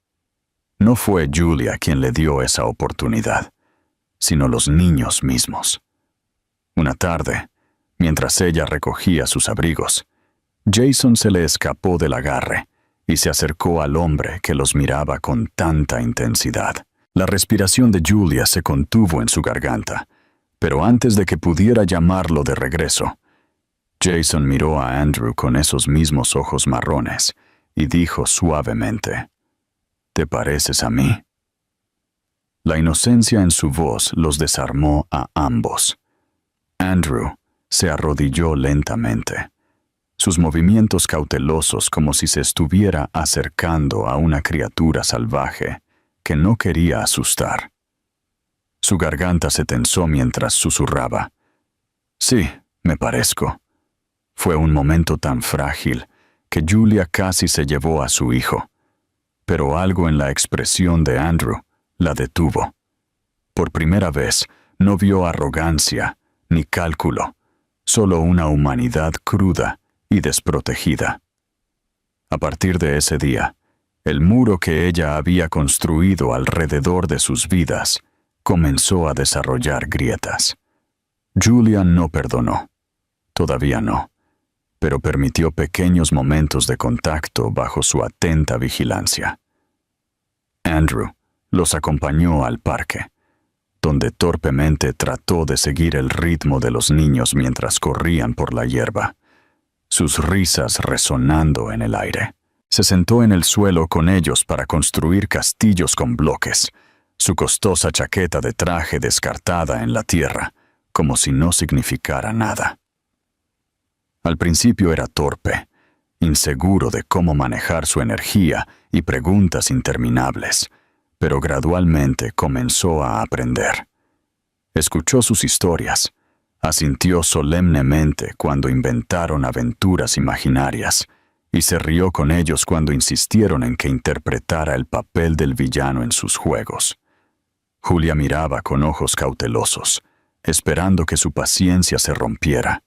No fue Julia quien le dio esa oportunidad, sino los niños mismos. Una tarde, mientras ella recogía sus abrigos, Jason se le escapó del agarre y se acercó al hombre que los miraba con tanta intensidad. La respiración de Julia se contuvo en su garganta, pero antes de que pudiera llamarlo de regreso, Jason miró a Andrew con esos mismos ojos marrones y dijo suavemente: ¿Te pareces a mí? La inocencia en su voz los desarmó a ambos. Andrew se arrodilló lentamente, sus movimientos cautelosos como si se estuviera acercando a una criatura salvaje que no quería asustar. Su garganta se tensó mientras susurraba: «Sí, me parezco». Fue un momento tan frágil que Julia casi se llevó a su hijo, pero algo en la expresión de Andrew la detuvo. Por primera vez no vio arrogancia ni cálculo, solo una humanidad cruda y desprotegida. A partir de ese día, el muro que ella había construido alrededor de sus vidas comenzó a desarrollar grietas. Julia no perdonó, todavía no, pero permitió pequeños momentos de contacto bajo su atenta vigilancia. Andrew los acompañó al parque, donde torpemente trató de seguir el ritmo de los niños mientras corrían por la hierba, sus risas resonando en el aire. Se sentó en el suelo con ellos para construir castillos con bloques, su costosa chaqueta de traje descartada en la tierra, como si no significara nada. Al principio era torpe, inseguro de cómo manejar su energía y preguntas interminables, pero gradualmente comenzó a aprender. Escuchó sus historias, asintió solemnemente cuando inventaron aventuras imaginarias, y se rió con ellos cuando insistieron en que interpretara el papel del villano en sus juegos. Julia miraba con ojos cautelosos, esperando que su paciencia se rompiera,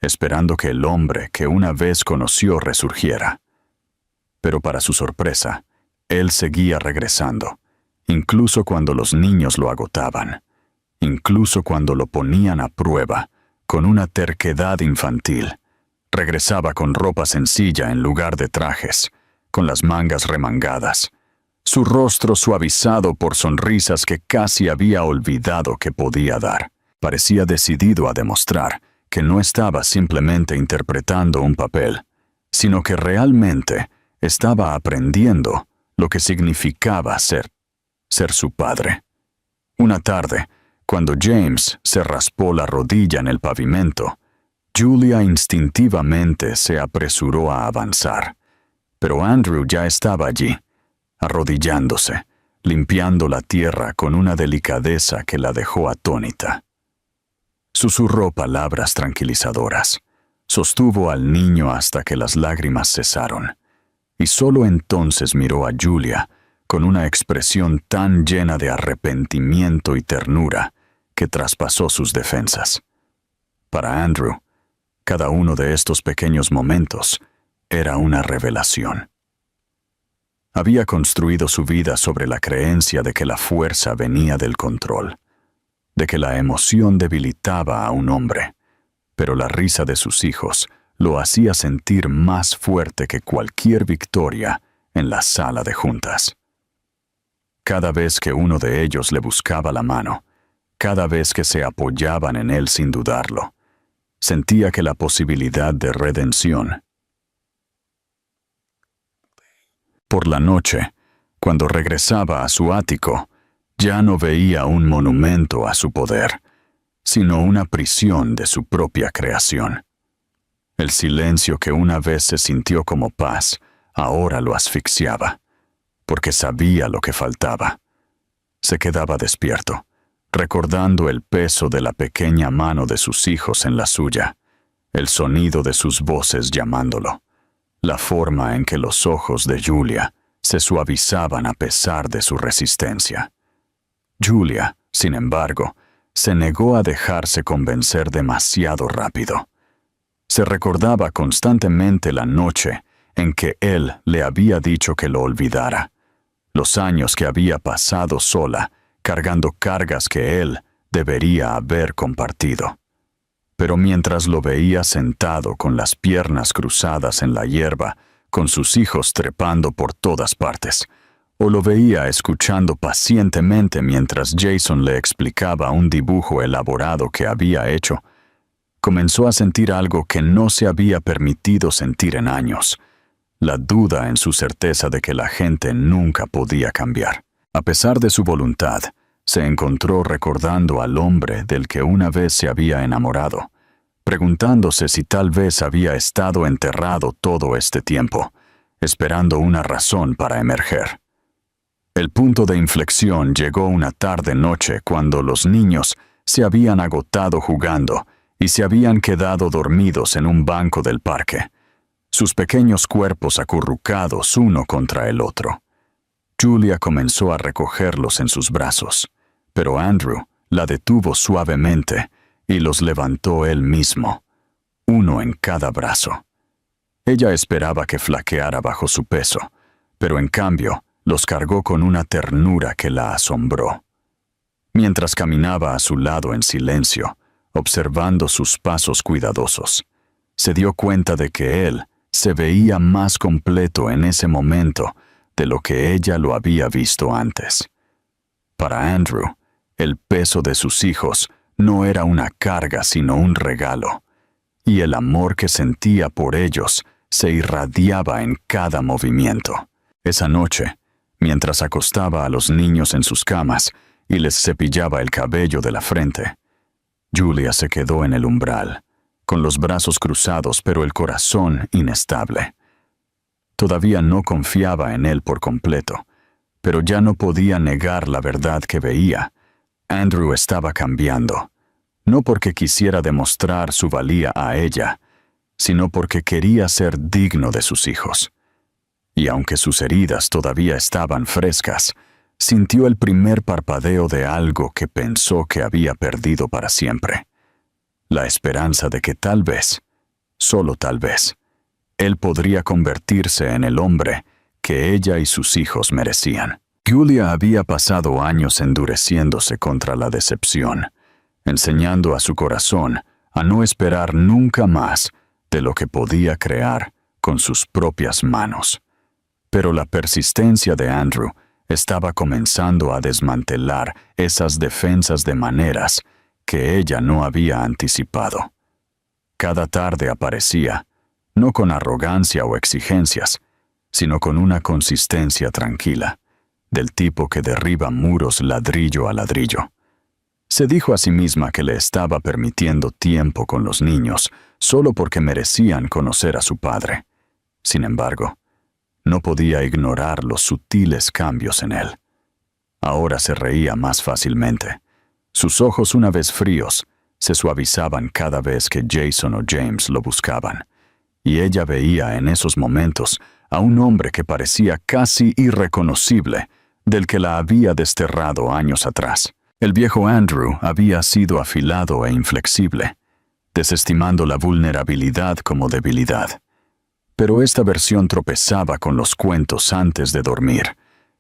esperando que el hombre que una vez conoció resurgiera. Pero para su sorpresa, él seguía regresando, incluso cuando los niños lo agotaban, incluso cuando lo ponían a prueba, con una terquedad infantil. Regresaba con ropa sencilla en lugar de trajes, con las mangas remangadas, su rostro suavizado por sonrisas que casi había olvidado que podía dar. Parecía decidido a demostrar que no estaba simplemente interpretando un papel, sino que realmente estaba aprendiendo lo que significaba ser su padre. Una tarde, cuando James se raspó la rodilla en el pavimento, Julia instintivamente se apresuró a avanzar, pero Andrew ya estaba allí, arrodillándose, limpiando la tierra con una delicadeza que la dejó atónita. Susurró palabras tranquilizadoras, sostuvo al niño hasta que las lágrimas cesaron, y solo entonces miró a Julia con una expresión tan llena de arrepentimiento y ternura que traspasó sus defensas. Para Andrew, cada uno de estos pequeños momentos era una revelación. Había construido su vida sobre la creencia de que la fuerza venía del control, de que la emoción debilitaba a un hombre, pero la risa de sus hijos lo hacía sentir más fuerte que cualquier victoria en la sala de juntas. Cada vez que uno de ellos le buscaba la mano, cada vez que se apoyaban en él sin dudarlo, sentía que la posibilidad de redención. Por la noche, cuando regresaba a su ático, ya no veía un monumento a su poder, sino una prisión de su propia creación. El silencio que una vez se sintió como paz, ahora lo asfixiaba, porque sabía lo que faltaba. Se quedaba despierto, recordando el peso de la pequeña mano de sus hijos en la suya, el sonido de sus voces llamándolo, la forma en que los ojos de Julia se suavizaban a pesar de su resistencia. Julia, sin embargo, se negó a dejarse convencer demasiado rápido. Se recordaba constantemente la noche en que él le había dicho que lo olvidara, los años que había pasado sola, cargando cargas que él debería haber compartido. Pero mientras lo veía sentado con las piernas cruzadas en la hierba, con sus hijos trepando por todas partes, o lo veía escuchando pacientemente mientras Jason le explicaba un dibujo elaborado que había hecho, comenzó a sentir algo que no se había permitido sentir en años, la duda en su certeza de que la gente nunca podía cambiar. A pesar de su voluntad, se encontró recordando al hombre del que una vez se había enamorado, preguntándose si tal vez había estado enterrado todo este tiempo, esperando una razón para emerger. El punto de inflexión llegó una tarde-noche cuando los niños se habían agotado jugando y se habían quedado dormidos en un banco del parque, sus pequeños cuerpos acurrucados uno contra el otro. Julia comenzó a recogerlos en sus brazos, pero Andrew la detuvo suavemente y los levantó él mismo, uno en cada brazo. Ella esperaba que flaqueara bajo su peso, pero en cambio los cargó con una ternura que la asombró. Mientras caminaba a su lado en silencio, observando sus pasos cuidadosos, se dio cuenta de que él se veía más completo en ese momento de lo que ella lo había visto antes. Para Andrew, el peso de sus hijos no era una carga sino un regalo, y el amor que sentía por ellos se irradiaba en cada movimiento. Esa noche, mientras acostaba a los niños en sus camas y les cepillaba el cabello de la frente, Julia se quedó en el umbral, con los brazos cruzados pero el corazón inestable. Todavía no confiaba en él por completo, pero ya no podía negar la verdad que veía. Andrew estaba cambiando, no porque quisiera demostrar su valía a ella, sino porque quería ser digno de sus hijos. Y aunque sus heridas todavía estaban frescas, sintió el primer parpadeo de algo que pensó que había perdido para siempre. La esperanza de que tal vez, solo tal vez, él podría convertirse en el hombre que ella y sus hijos merecían. Julia había pasado años endureciéndose contra la decepción, enseñando a su corazón a no esperar nunca más de lo que podía crear con sus propias manos. Pero la persistencia de Andrew estaba comenzando a desmantelar esas defensas de maneras que ella no había anticipado. Cada tarde aparecía, no con arrogancia o exigencias, sino con una consistencia tranquila, del tipo que derriba muros ladrillo a ladrillo. Se dijo a sí misma que le estaba permitiendo tiempo con los niños solo porque merecían conocer a su padre. Sin embargo, no podía ignorar los sutiles cambios en él. Ahora se reía más fácilmente. Sus ojos, una vez fríos, se suavizaban cada vez que Jason o James lo buscaban, y ella veía en esos momentos a un hombre que parecía casi irreconocible del que la había desterrado años atrás. El viejo Andrew había sido afilado e inflexible, desestimando la vulnerabilidad como debilidad. Pero esta versión tropezaba con los cuentos antes de dormir,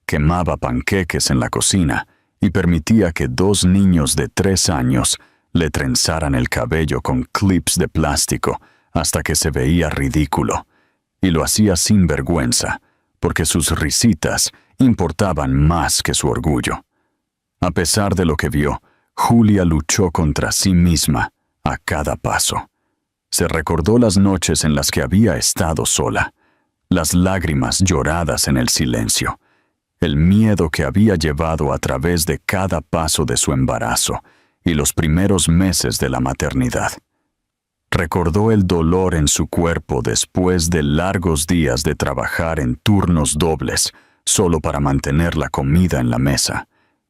quemaba panqueques en la cocina y permitía que 2 niños de 3 años le trenzaran el cabello con clips de plástico hasta que se veía ridículo, y lo hacía sin vergüenza, porque sus risitas importaban más que su orgullo. A pesar de lo que vio, Julia luchó contra sí misma a cada paso. Se recordó las noches en las que había estado sola, las lágrimas lloradas en el silencio, el miedo que había llevado a través de cada paso de su embarazo y los primeros meses de la maternidad. Recordó el dolor en su cuerpo después de largos días de trabajar en turnos dobles solo para mantener la comida en la mesa,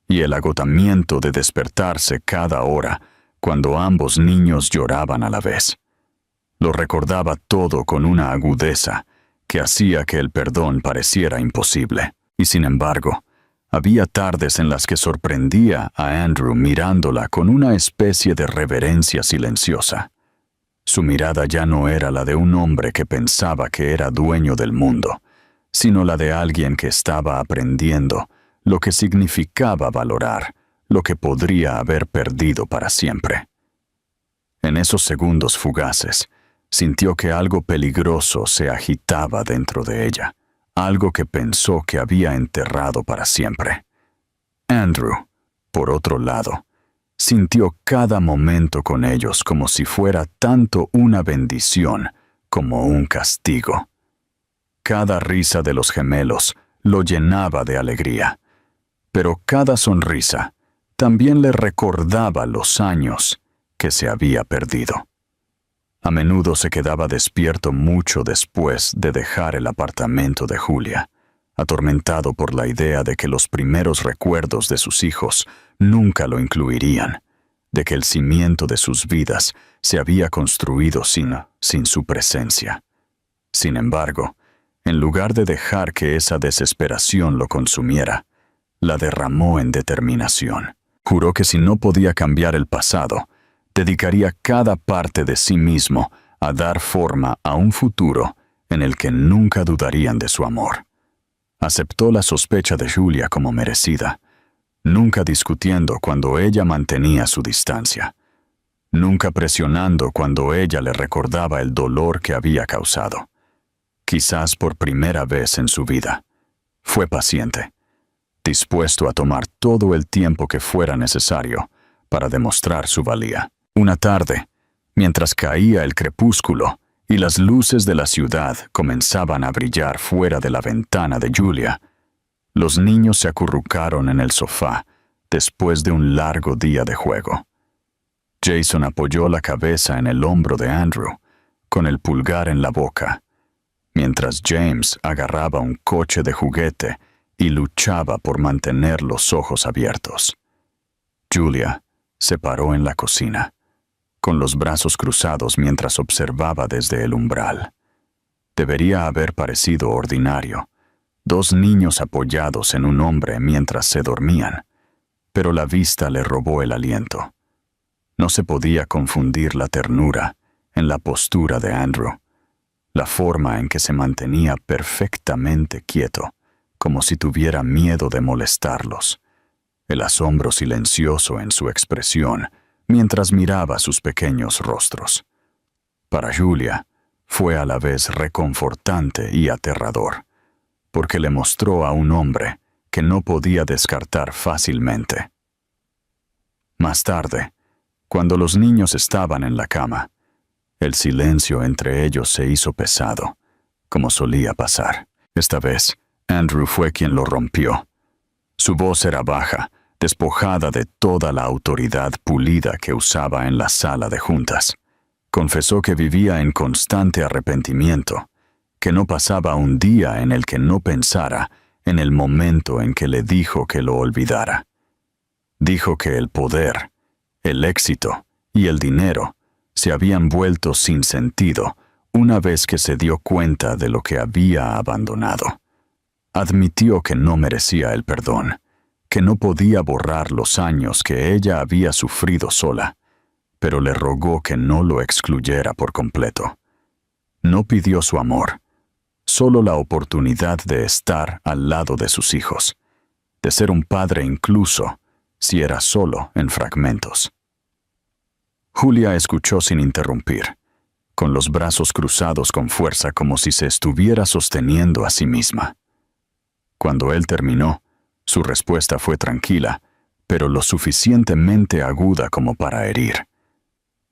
y el agotamiento de despertarse cada hora cuando ambos niños lloraban a la vez. Lo recordaba todo con una agudeza que hacía que el perdón pareciera imposible. Y sin embargo, había tardes en las que sorprendía a Andrew mirándola con una especie de reverencia silenciosa. Su mirada ya no era la de un hombre que pensaba que era dueño del mundo, sino la de alguien que estaba aprendiendo lo que significaba valorar lo que podría haber perdido para siempre. En esos segundos fugaces, sintió que algo peligroso se agitaba dentro de ella, algo que pensó que había enterrado para siempre. Andrew, por otro lado, sintió cada momento con ellos como si fuera tanto una bendición como un castigo. Cada risa de los gemelos lo llenaba de alegría, pero cada sonrisa también le recordaba los años que se había perdido. A menudo se quedaba despierto mucho después de dejar el apartamento de Julia, atormentado por la idea de que los primeros recuerdos de sus hijos nunca lo incluirían, de que el cimiento de sus vidas se había construido sin su presencia. Sin embargo, en lugar de dejar que esa desesperación lo consumiera, la derramó en determinación. Juró que si no podía cambiar el pasado, dedicaría cada parte de sí mismo a dar forma a un futuro en el que nunca dudarían de su amor. Aceptó la sospecha de Julia como merecida, nunca discutiendo cuando ella mantenía su distancia, nunca presionando cuando ella le recordaba el dolor que había causado. Quizás por primera vez en su vida, fue paciente, dispuesto a tomar todo el tiempo que fuera necesario para demostrar su valía. Una tarde, mientras caía el crepúsculo y las luces de la ciudad comenzaban a brillar fuera de la ventana de Julia, los niños se acurrucaron en el sofá después de un largo día de juego. Jason apoyó la cabeza en el hombro de Andrew, con el pulgar en la boca, mientras James agarraba un coche de juguete y luchaba por mantener los ojos abiertos. Julia se paró en la cocina, con los brazos cruzados mientras observaba desde el umbral. Debería haber parecido ordinario, 2 niños apoyados en un hombre mientras se dormían, pero la vista le robó el aliento. No se podía confundir la ternura en la postura de Andrew. la forma en que se mantenía perfectamente quieto, como si tuviera miedo de molestarlos, el asombro silencioso en su expresión mientras miraba sus pequeños rostros. Para Julia, fue a la vez reconfortante y aterrador, porque le mostró a un hombre que no podía descartar fácilmente. Más tarde, cuando los niños estaban en la cama, el silencio entre ellos se hizo pesado, como solía pasar. Esta vez, Andrew fue quien lo rompió. Su voz era baja, despojada de toda la autoridad pulida que usaba en la sala de juntas. Confesó que vivía en constante arrepentimiento, que no pasaba un día en el que no pensara en el momento en que le dijo que lo olvidara. Dijo que el poder, el éxito y el dinero se habían vuelto sin sentido una vez que se dio cuenta de lo que había abandonado. Admitió que no merecía el perdón, que no podía borrar los años que ella había sufrido sola, pero le rogó que no lo excluyera por completo. No pidió su amor, solo la oportunidad de estar al lado de sus hijos, de ser un padre incluso si era solo en fragmentos. Julia escuchó sin interrumpir, con los brazos cruzados con fuerza como si se estuviera sosteniendo a sí misma. Cuando él terminó, su respuesta fue tranquila, pero lo suficientemente aguda como para herir.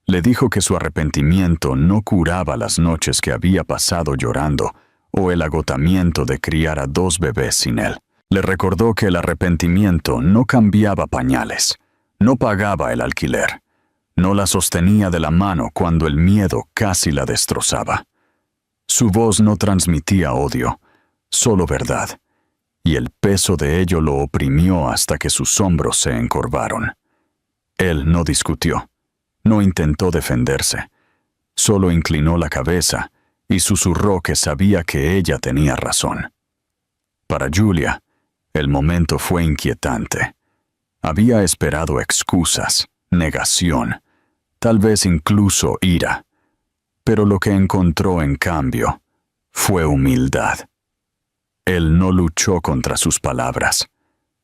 Le dijo que su arrepentimiento no curaba las noches que había pasado llorando o el agotamiento de criar a 2 bebés sin él. Le recordó que el arrepentimiento no cambiaba pañales, no pagaba el alquiler, no la sostenía de la mano cuando el miedo casi la destrozaba. Su voz no transmitía odio, solo verdad, y el peso de ello lo oprimió hasta que sus hombros se encorvaron. Él no discutió, no intentó defenderse, solo inclinó la cabeza y susurró que sabía que ella tenía razón. Para Julia, el momento fue inquietante. Había esperado excusas, negación, tal vez incluso ira, pero lo que encontró en cambio fue humildad. Él no luchó contra sus palabras,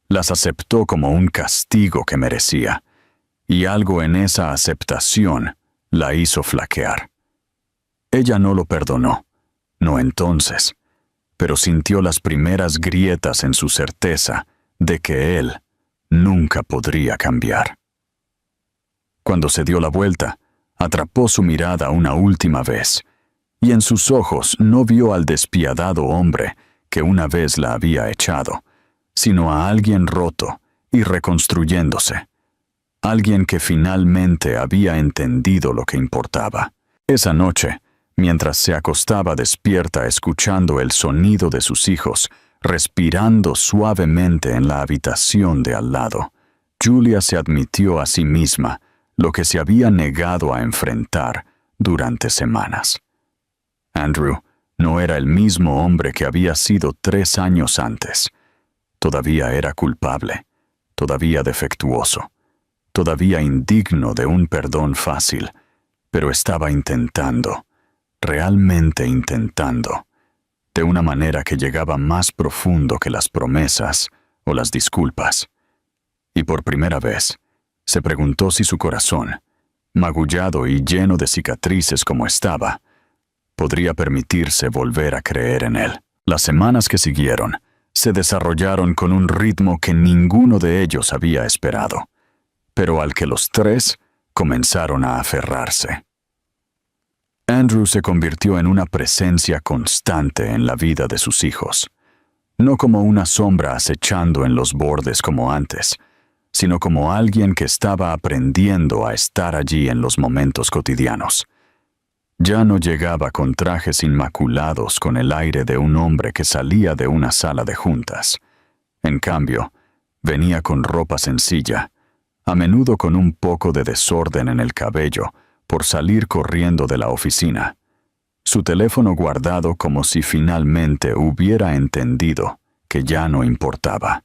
las aceptó como un castigo que merecía, y algo en esa aceptación la hizo flaquear. Ella no lo perdonó, no entonces, pero sintió las primeras grietas en su certeza de que él nunca podría cambiar. Cuando se dio la vuelta, atrapó su mirada una última vez, y en sus ojos no vio al despiadado hombre que una vez la había echado, sino a alguien roto y reconstruyéndose, alguien que finalmente había entendido lo que importaba. Esa noche, mientras se acostaba despierta escuchando el sonido de sus hijos, respirando suavemente en la habitación de al lado, Julia se admitió a sí misma lo que se había negado a enfrentar durante semanas. Andrew no era el mismo hombre que había sido 3 años antes. Todavía era culpable, todavía defectuoso, todavía indigno de un perdón fácil, pero estaba intentando, realmente intentando, de una manera que llegaba más profundo que las promesas o las disculpas. Y por primera vez, se preguntó si su corazón, magullado y lleno de cicatrices como estaba, podría permitirse volver a creer en él. Las semanas que siguieron se desarrollaron con un ritmo que ninguno de ellos había esperado, pero al que los 3 comenzaron a aferrarse. Andrew se convirtió en una presencia constante en la vida de sus hijos, no como una sombra acechando en los bordes como antes, sino como alguien que estaba aprendiendo a estar allí en los momentos cotidianos. Ya no llegaba con trajes inmaculados con el aire de un hombre que salía de una sala de juntas. En cambio, venía con ropa sencilla, a menudo con un poco de desorden en el cabello por salir corriendo de la oficina, su teléfono guardado como si finalmente hubiera entendido que ya no importaba.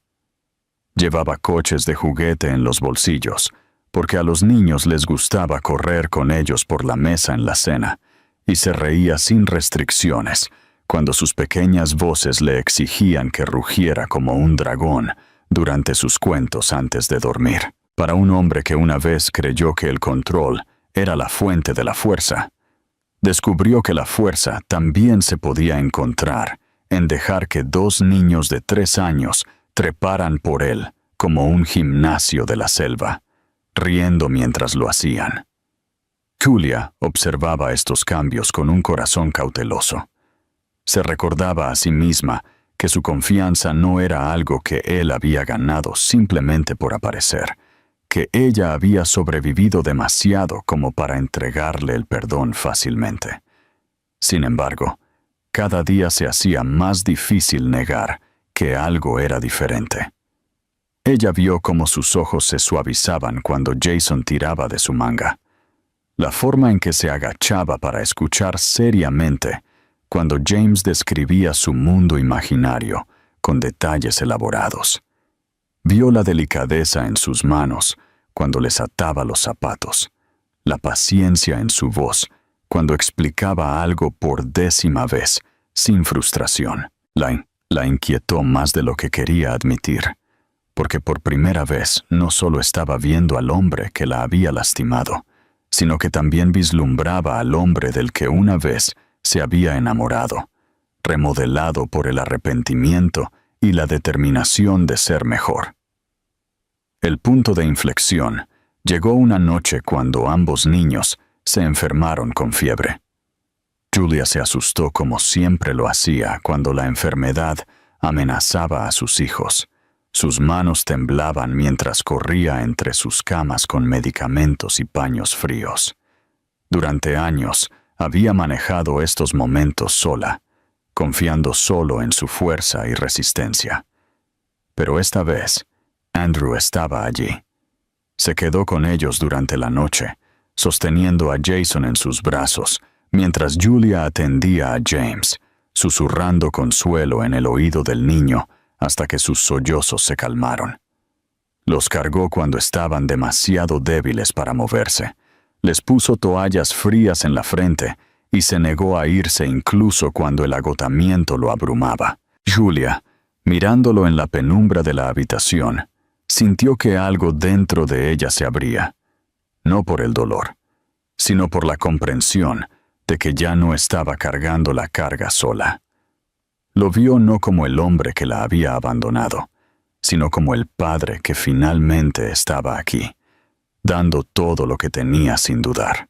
Llevaba coches de juguete en los bolsillos, porque a los niños les gustaba correr con ellos por la mesa en la cena, y se reía sin restricciones cuando sus pequeñas voces le exigían que rugiera como un dragón durante sus cuentos antes de dormir. Para un hombre que una vez creyó que el control era la fuente de la fuerza, descubrió que la fuerza también se podía encontrar en dejar que 2 niños de 3 años treparan por él como un gimnasio de la selva, riendo mientras lo hacían. Julia observaba estos cambios con un corazón cauteloso. Se recordaba a sí misma que su confianza no era algo que él había ganado simplemente por aparecer, que ella había sobrevivido demasiado como para entregarle el perdón fácilmente. Sin embargo, cada día se hacía más difícil negar que algo era diferente. Ella vio cómo sus ojos se suavizaban cuando Jason tiraba de su manga. La forma en que se agachaba para escuchar seriamente cuando James describía su mundo imaginario con detalles elaborados. Vio la delicadeza en sus manos cuando les ataba los zapatos, la paciencia en su voz cuando explicaba algo por 10ª vez, sin frustración. La inquietó más de lo que quería admitir, porque por primera vez no solo estaba viendo al hombre que la había lastimado, sino que también vislumbraba al hombre del que una vez se había enamorado, remodelado por el arrepentimiento y la determinación de ser mejor. El punto de inflexión llegó una noche cuando ambos niños se enfermaron con fiebre. Julia se asustó como siempre lo hacía cuando la enfermedad amenazaba a sus hijos. Sus manos temblaban mientras corría entre sus camas con medicamentos y paños fríos. Durante años había manejado estos momentos sola, confiando solo en su fuerza y resistencia. Pero esta vez, Andrew estaba allí. Se quedó con ellos durante la noche, sosteniendo a Jason en sus brazos, mientras Julia atendía a James, susurrando consuelo en el oído del niño hasta que sus sollozos se calmaron. Los cargó cuando estaban demasiado débiles para moverse. Les puso toallas frías en la frente y se negó a irse incluso cuando el agotamiento lo abrumaba. Julia, mirándolo en la penumbra de la habitación, sintió que algo dentro de ella se abría, no por el dolor, sino por la comprensión de que ya no estaba cargando la carga sola. Lo vio no como el hombre que la había abandonado, sino como el padre que finalmente estaba aquí, dando todo lo que tenía sin dudar.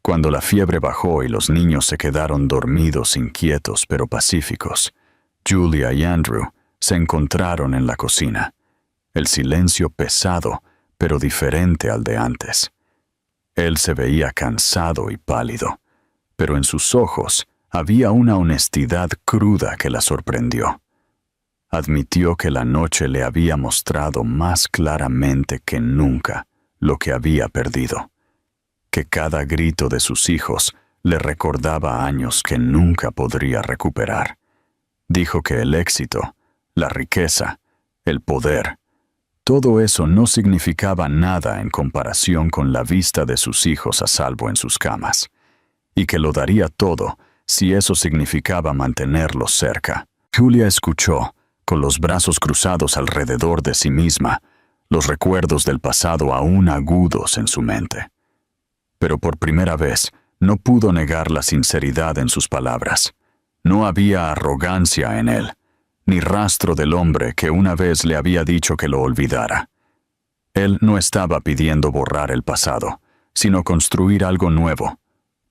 Cuando la fiebre bajó y los niños se quedaron dormidos, inquietos pero pacíficos, Julia y Andrew se encontraron en la cocina, el silencio pesado pero diferente al de antes. Él se veía cansado y pálido, pero en sus ojos había una honestidad cruda que la sorprendió. Admitió que la noche le había mostrado más claramente que nunca lo que había perdido, que cada grito de sus hijos le recordaba años que nunca podría recuperar. Dijo que el éxito, la riqueza, el poder, todo eso no significaba nada en comparación con la vista de sus hijos a salvo en sus camas, y que lo daría todo si eso significaba mantenerlos cerca. Julia escuchó, con los brazos cruzados alrededor de sí misma, los recuerdos del pasado aún agudos en su mente. Pero por primera vez no pudo negar la sinceridad en sus palabras. No había arrogancia en él, ni rastro del hombre que una vez le había dicho que lo olvidara. Él no estaba pidiendo borrar el pasado, sino construir algo nuevo,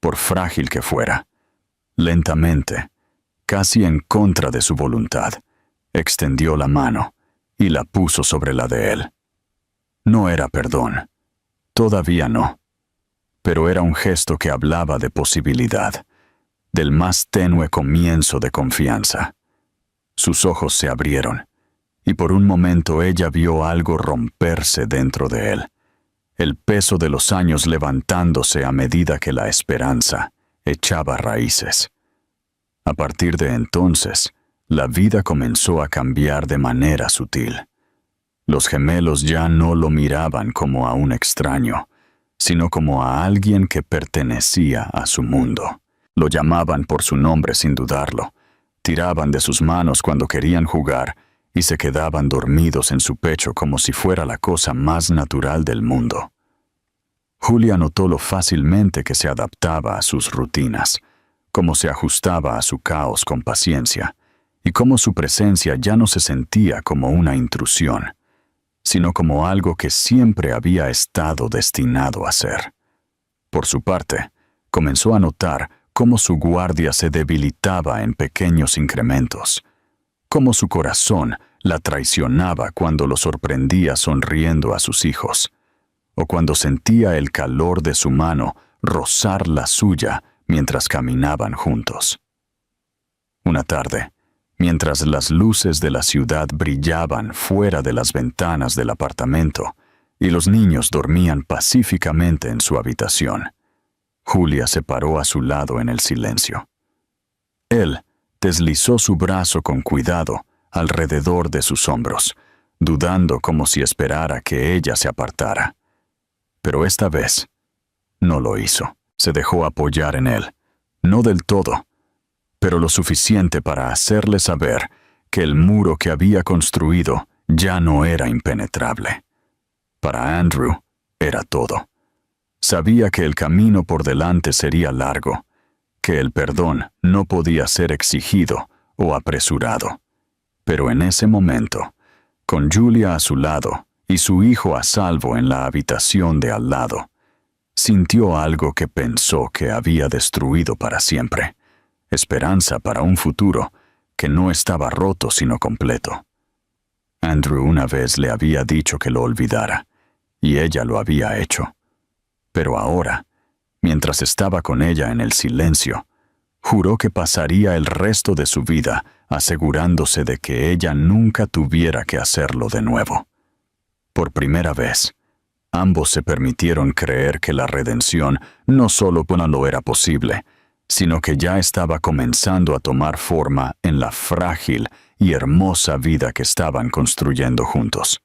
por frágil que fuera. Lentamente, casi en contra de su voluntad, extendió la mano y la puso sobre la de él. No era perdón, todavía no, pero era un gesto que hablaba de posibilidad, del más tenue comienzo de confianza. Sus ojos se abrieron, y por un momento ella vio algo romperse dentro de él, el peso de los años levantándose a medida que la esperanza echaba raíces. A partir de entonces, la vida comenzó a cambiar de manera sutil. Los gemelos ya no lo miraban como a un extraño, sino como a alguien que pertenecía a su mundo. Lo llamaban por su nombre sin dudarlo, tiraban de sus manos cuando querían jugar y se quedaban dormidos en su pecho como si fuera la cosa más natural del mundo. Julia notó lo fácilmente que se adaptaba a sus rutinas, cómo se ajustaba a su caos con paciencia, y cómo su presencia ya no se sentía como una intrusión, sino como algo que siempre había estado destinado a ser. Por su parte, comenzó a notar cómo su guardia se debilitaba en pequeños incrementos, cómo su corazón la traicionaba cuando lo sorprendía sonriendo a sus hijos, o cuando sentía el calor de su mano rozar la suya mientras caminaban juntos. Una tarde, mientras las luces de la ciudad brillaban fuera de las ventanas del apartamento y los niños dormían pacíficamente en su habitación, Julia se paró a su lado en el silencio. Él deslizó su brazo con cuidado alrededor de sus hombros, dudando como si esperara que ella se apartara. Pero esta vez no lo hizo. Se dejó apoyar en él, no del todo, pero lo suficiente para hacerle saber que el muro que había construido ya no era impenetrable. Para Andrew era todo. Sabía que el camino por delante sería largo, que el perdón no podía ser exigido o apresurado. Pero en ese momento, con Julia a su lado y su hijo a salvo en la habitación de al lado, sintió algo que pensó que había destruido para siempre, esperanza para un futuro que no estaba roto sino completo. Andrew una vez le había dicho que lo olvidara, y ella lo había hecho. Pero ahora, mientras estaba con ella en el silencio, juró que pasaría el resto de su vida asegurándose de que ella nunca tuviera que hacerlo de nuevo. Por primera vez, ambos se permitieron creer que la redención no solo no lo era posible, sino que ya estaba comenzando a tomar forma en la frágil y hermosa vida que estaban construyendo juntos.